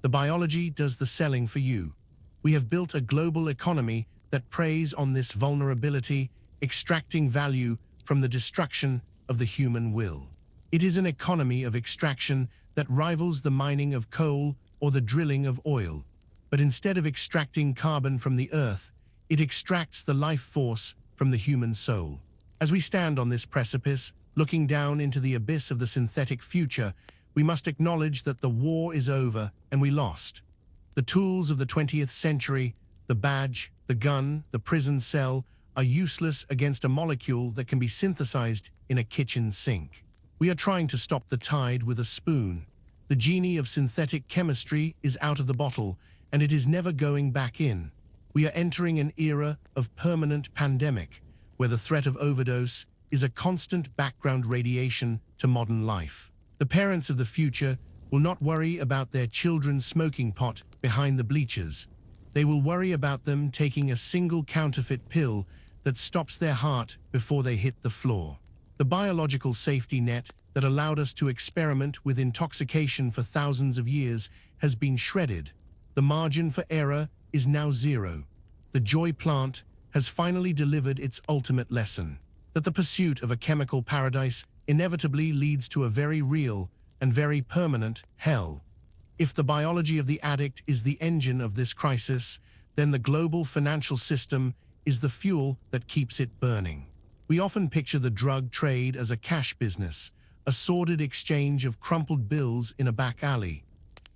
The biology does the selling for you. We have built a global economy that preys on this vulnerability, extracting value from the destruction of the human will. It is an economy of extraction that rivals the mining of coal or the drilling of oil. But instead of extracting carbon from the earth, it extracts the life force from the human soul. As we stand on this precipice, looking down into the abyss of the synthetic future, we must acknowledge that the war is over and we lost. The tools of the 20th century, the badge, the gun, the prison cell, are useless against a molecule that can be synthesized in a kitchen sink. We are trying to stop the tide with a spoon. The genie of synthetic chemistry is out of the bottle, and it is never going back in. We are entering an era of permanent pandemic, where the threat of overdose is a constant background radiation to modern life. The parents of the future will not worry about their children smoking pot behind the bleachers. They will worry about them taking a single counterfeit pill that stops their heart before they hit the floor. The biological safety net that allowed us to experiment with intoxication for thousands of years has been shredded. The margin for error is now zero. the joy plant has finally delivered its ultimate lesson, that the pursuit of a chemical paradise inevitably leads to a very real and very permanent hell. If the biology of the addict is the engine of this crisis, then the global financial system is the fuel that keeps it burning. We often picture the drug trade as a cash business, a sordid exchange of crumpled bills in a back alley.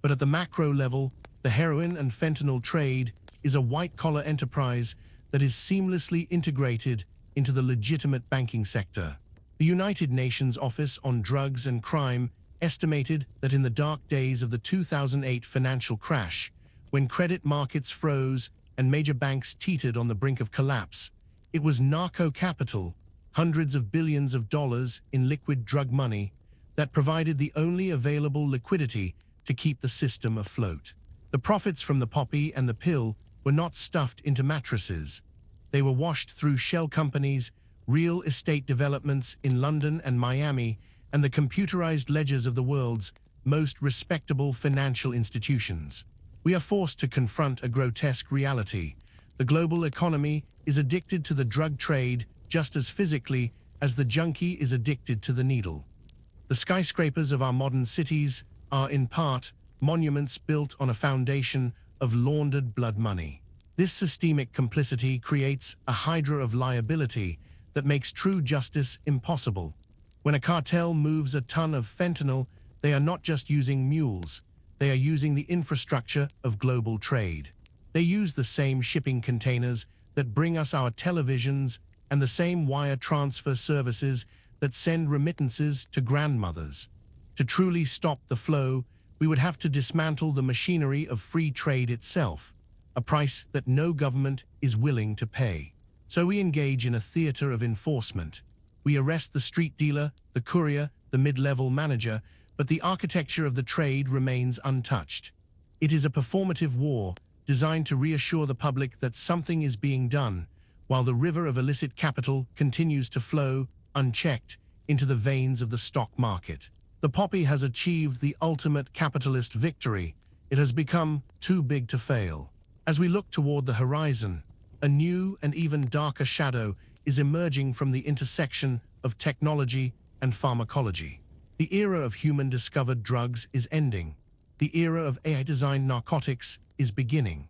But at the macro level, the heroin and fentanyl trade is a white-collar enterprise that is seamlessly integrated into the legitimate banking sector. The United Nations Office on Drugs and Crime estimated that in the dark days of the 2008 financial crash, when credit markets froze and major banks teetered on the brink of collapse, it was narco capital, hundreds of billions of dollars in liquid drug money, that provided the only available liquidity to keep the system afloat. The profits from the poppy and the pill were not stuffed into mattresses. They were washed through shell companies, real estate developments in London and Miami, and the computerized ledgers of the world's most respectable financial institutions. We are forced to confront a grotesque reality. The global economy is addicted to the drug trade just as physically as the junkie is addicted to the needle. The skyscrapers of our modern cities are, in part, monuments built on a foundation of laundered blood money. This systemic complicity creates a hydra of liability that makes true justice impossible. When a cartel moves a ton of fentanyl, they are not just using mules, they are using the infrastructure of global trade. They use the same shipping containers that bring us our televisions and the same wire transfer services that send remittances to grandmothers. To truly stop the flow, we would have to dismantle the machinery of free trade itself, a price that no government is willing to pay. So we engage in a theater of enforcement. We arrest the street dealer, the courier, the mid-level manager, but the architecture of the trade remains untouched. It is a performative war designed to reassure the public that something is being done, while the river of illicit capital continues to flow, unchecked, into the veins of the stock market. The poppy has achieved the ultimate capitalist victory. It has become too big to fail. As we look toward the horizon, a new and even darker shadow is emerging from the intersection of technology and pharmacology. The era of human-discovered drugs is ending. The era of AI-designed narcotics is beginning.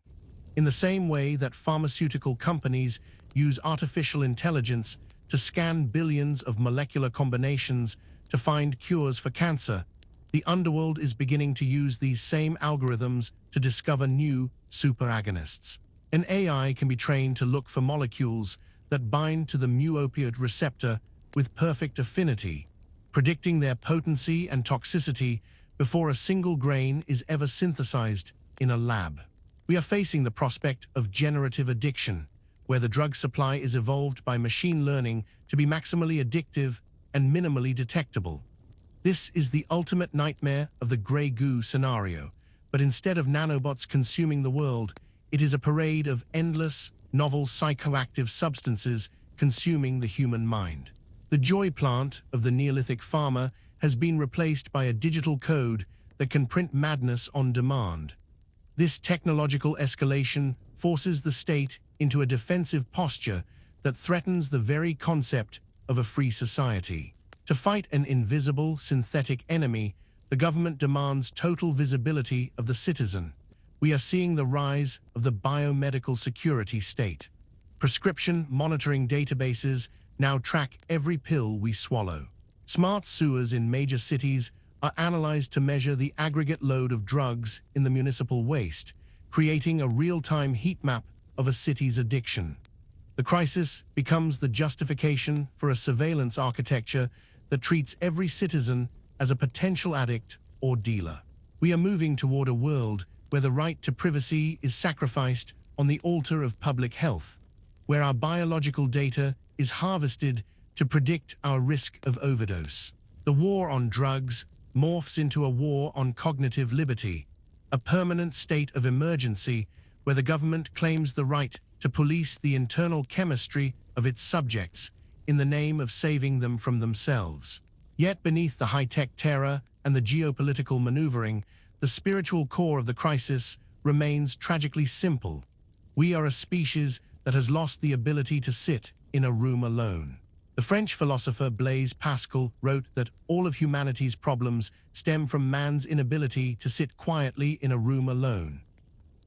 In the same way that pharmaceutical companies use artificial intelligence to scan billions of molecular combinations to find cures for cancer, the underworld is beginning to use these same algorithms to discover new superagonists. An AI can be trained to look for molecules that bind to the mu-opioid receptor with perfect affinity, predicting their potency and toxicity before a single grain is ever synthesized in a lab. We are facing the prospect of generative addiction, where the drug supply is evolved by machine learning to be maximally addictive and minimally detectable. This is the ultimate nightmare of the Grey Goo scenario, but instead of nanobots consuming the world, it is a parade of endless, novel psychoactive substances consuming the human mind. The joy plant of the Neolithic farmer has been replaced by a digital code that can print madness on demand. This technological escalation forces the state into a defensive posture that threatens the very concept of a free society. To fight an invisible, synthetic enemy, the government demands total visibility of the citizen. We are seeing the rise of the biomedical security state. Prescription monitoring databases now track every pill we swallow. Smart sewers in major cities are analyzed to measure the aggregate load of drugs in the municipal waste, creating a real-time heat map of a city's addiction. The crisis becomes the justification for a surveillance architecture that treats every citizen as a potential addict or dealer. We are moving toward a world where the right to privacy is sacrificed on the altar of public health, where our biological data is harvested to predict our risk of overdose. The war on drugs morphs into a war on cognitive liberty, a permanent state of emergency where the government claims the right to police the internal chemistry of its subjects in the name of saving them from themselves. Yet beneath the high-tech terror and the geopolitical maneuvering, the spiritual core of the crisis remains tragically simple. We are a species that has lost the ability to sit in a room alone. The French philosopher Blaise Pascal wrote that all of humanity's problems stem from man's inability to sit quietly in a room alone.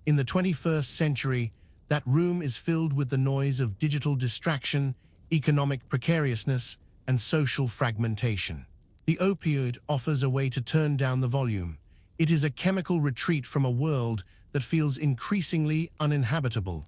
In the 21st century, that room is filled with the noise of digital distraction, economic precariousness, and social fragmentation. The opioid offers a way to turn down the volume. It is a chemical retreat from a world that feels increasingly uninhabitable.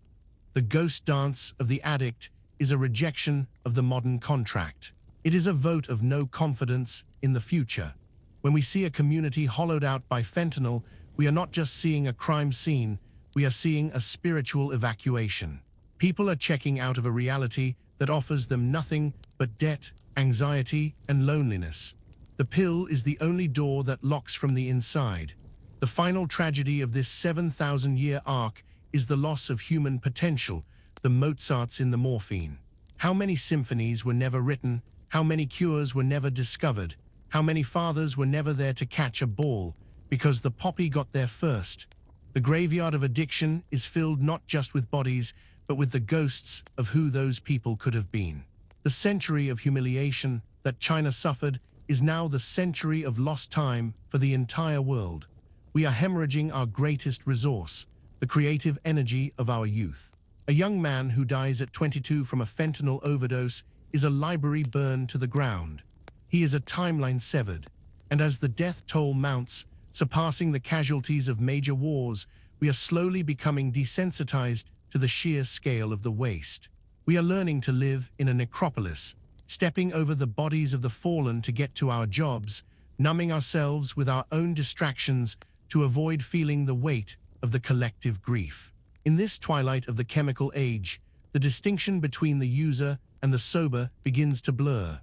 The ghost dance of the addict is a rejection of the modern contract. It is a vote of no confidence in the future. When we see a community hollowed out by fentanyl, we are not just seeing a crime scene, we are seeing a spiritual evacuation. People are checking out of a reality that offers them nothing but debt, anxiety, and loneliness. The pill is the only door that locks from the inside. The final tragedy of this 7,000-year arc is the loss of human potential, the Mozarts in the morphine. How many symphonies were never written? How many cures were never discovered? How many fathers were never there to catch a ball because the poppy got there first? The graveyard of addiction is filled not just with bodies, but with the ghosts of who those people could have been. The century of humiliation that China suffered is now the century of lost time for the entire world. We are hemorrhaging our greatest resource, the creative energy of our youth. A young man who dies at 22 from a fentanyl overdose is a library burned to the ground. He is a timeline severed, and as the death toll mounts, surpassing the casualties of major wars, we are slowly becoming desensitized to the sheer scale of the waste. We are learning to live in a necropolis, stepping over the bodies of the fallen to get to our jobs, numbing ourselves with our own distractions to avoid feeling the weight of the collective grief. In this twilight of the chemical age, the distinction between the user and the sober begins to blur.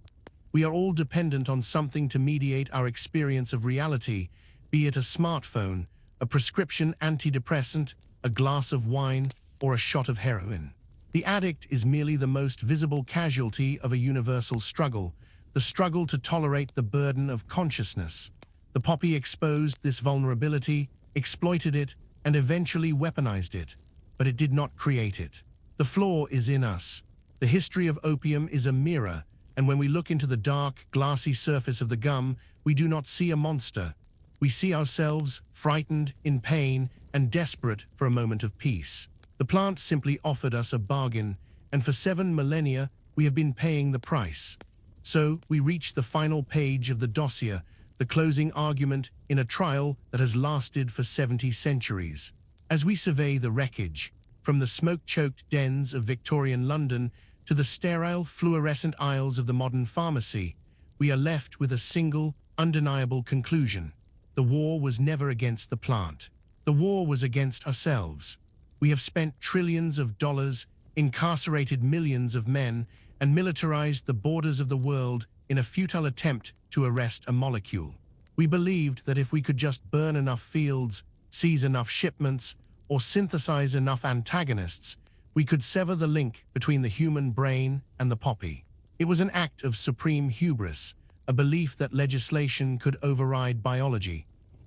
We are all dependent on something to mediate our experience of reality, be it a smartphone, a prescription antidepressant, a glass of wine, or a shot of heroin. The addict is merely the most visible casualty of a universal struggle, the struggle to tolerate the burden of consciousness. The poppy exposed this vulnerability, exploited it, and eventually weaponized it, but it did not create it. The flaw is in us. The history of opium is a mirror, and when we look into the dark, glassy surface of the gum, we do not see a monster. We see ourselves, frightened, in pain, and desperate for a moment of peace. The plant simply offered us a bargain, and for 7 millennia, we have been paying the price. So, we reach the final page of the dossier, the closing argument in a trial that has lasted for 70 centuries. As we survey the wreckage, from the smoke-choked dens of Victorian London to the sterile, fluorescent aisles of the modern pharmacy, we are left with a single, undeniable conclusion. The war was never against the plant. The war was against ourselves. We have spent trillions of dollars, incarcerated millions of men, and militarized the borders of the world in a futile attempt to arrest a molecule. We believed that if we could just burn enough fields, seize enough shipments, or synthesize enough antagonists, we could sever the link between the human brain and the poppy. It was an act of supreme hubris, a belief that legislation could override biology.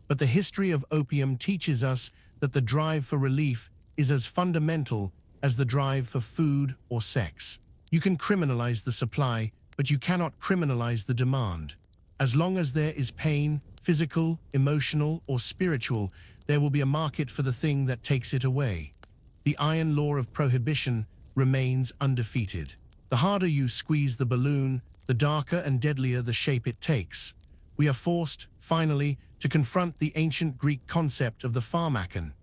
But the history of opium teaches us that the drive for relief is as fundamental as the drive for food or sex. You can criminalize the supply, but you cannot criminalize the demand. As long as there is pain, physical, emotional, or spiritual, there will be a market for the thing that takes it away. The iron law of prohibition remains undefeated. The harder you squeeze the balloon, the darker and deadlier the shape it takes. We are forced, finally, to confront the ancient Greek concept of the pharmakon.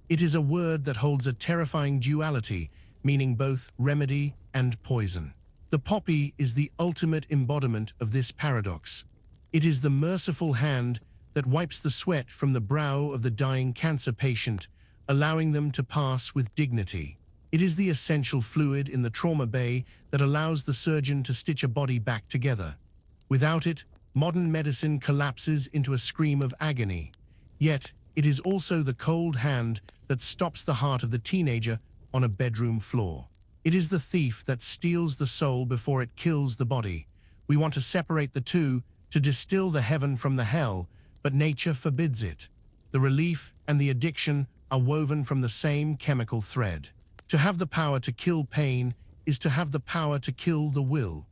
It is a word that holds a terrifying duality, meaning both remedy and poison. The poppy is the ultimate embodiment of this paradox. It is the merciful hand that wipes the sweat from the brow of the dying cancer patient, allowing them to pass with dignity. It is the essential fluid in the trauma bay that allows the surgeon to stitch a body back together. Without it, modern medicine collapses into a scream of agony. Yet, it is also the cold hand that stops the heart of the teenager on a bedroom floor. It is the thief that steals the soul before it kills the body. We want to separate the two, to distill the heaven from the hell, but nature forbids it. The relief and the addiction are woven from the same chemical thread. To have the power to kill pain is to have the power to kill the will.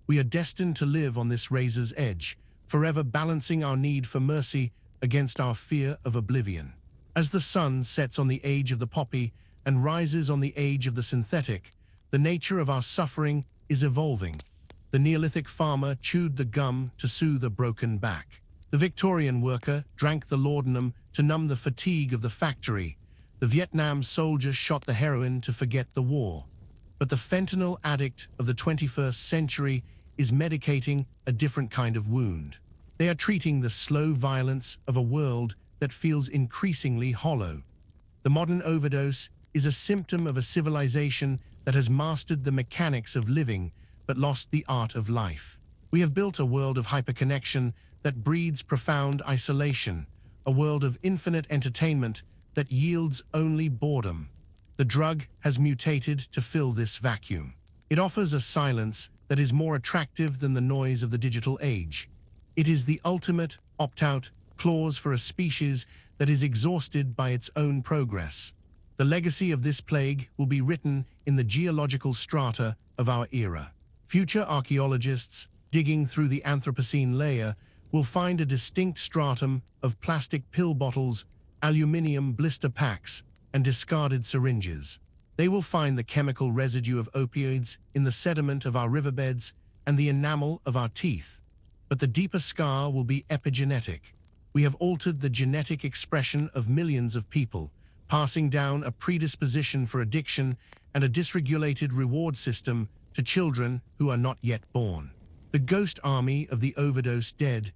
We are destined to live on this razor's edge, forever balancing our need for mercy against our fear of oblivion. As the sun sets on the age of the poppy and rises on the age of the synthetic, the nature of our suffering is evolving. The Neolithic farmer chewed the gum to soothe a broken back. The Victorian worker drank the laudanum to numb the fatigue of the factory. The Vietnam soldier shot the heroin to forget the war. But the fentanyl addict of the 21st century is medicating a different kind of wound. They are treating the slow violence of a world that feels increasingly hollow. The modern overdose is a symptom of a civilization that has mastered the mechanics of living but lost the art of life. We have built a world of hyperconnection that breeds profound isolation, a world of infinite entertainment that yields only boredom. The drug has mutated to fill this vacuum. It offers a silence that is more attractive than the noise of the digital age. It is the ultimate opt-out clause for a species that is exhausted by its own progress. The legacy of this plague will be written in the geological strata of our era. Future archaeologists, digging through the Anthropocene layer, will find a distinct stratum of plastic pill bottles, aluminium blister packs, and discarded syringes. They will find the chemical residue of opioids in the sediment of our riverbeds and the enamel of our teeth. But the deeper scar will be epigenetic. We have altered the genetic expression of millions of people, passing down a predisposition for addiction and a dysregulated reward system to children who are not yet born. The ghost army of the overdose dead